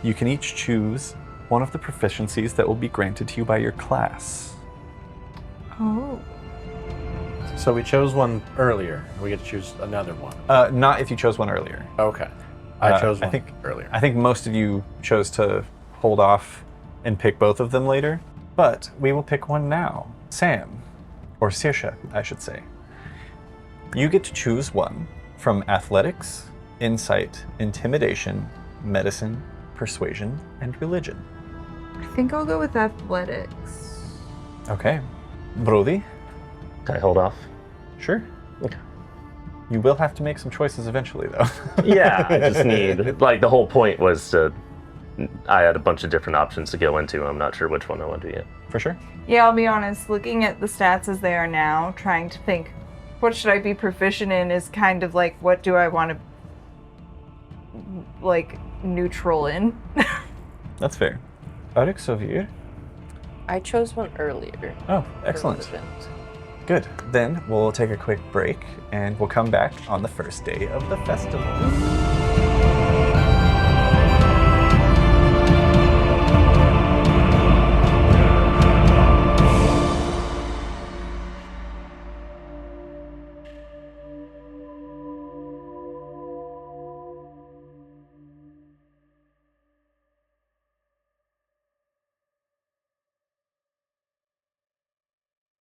you can each choose one of the proficiencies that will be granted to you by your class. Oh. So we chose one earlier. We get to choose another one. Not if you chose one earlier. Okay. I chose I one think- earlier. I think most of you chose to hold off and pick both of them later, but we will pick one now. Sam, or Saoirse, I should say. You get to choose one from athletics, insight, intimidation, medicine, persuasion, and religion. I think I'll go with athletics. Okay. Brody? Can I hold off? Sure. Okay. You will have to make some choices eventually, though. Yeah, I just need, like, the whole point was I had a bunch of different options to go into. I'm not sure which one I want to do yet. For sure. Yeah, I'll be honest, looking at the stats as they are now, trying to think, what should I be proficient in is kind of like, what do I want to, like, neutral in? That's fair. Arik Savir? I chose one earlier. Oh, for excellent. relevant. Good. Then we'll take a quick break and we'll come back on the first day of the festival.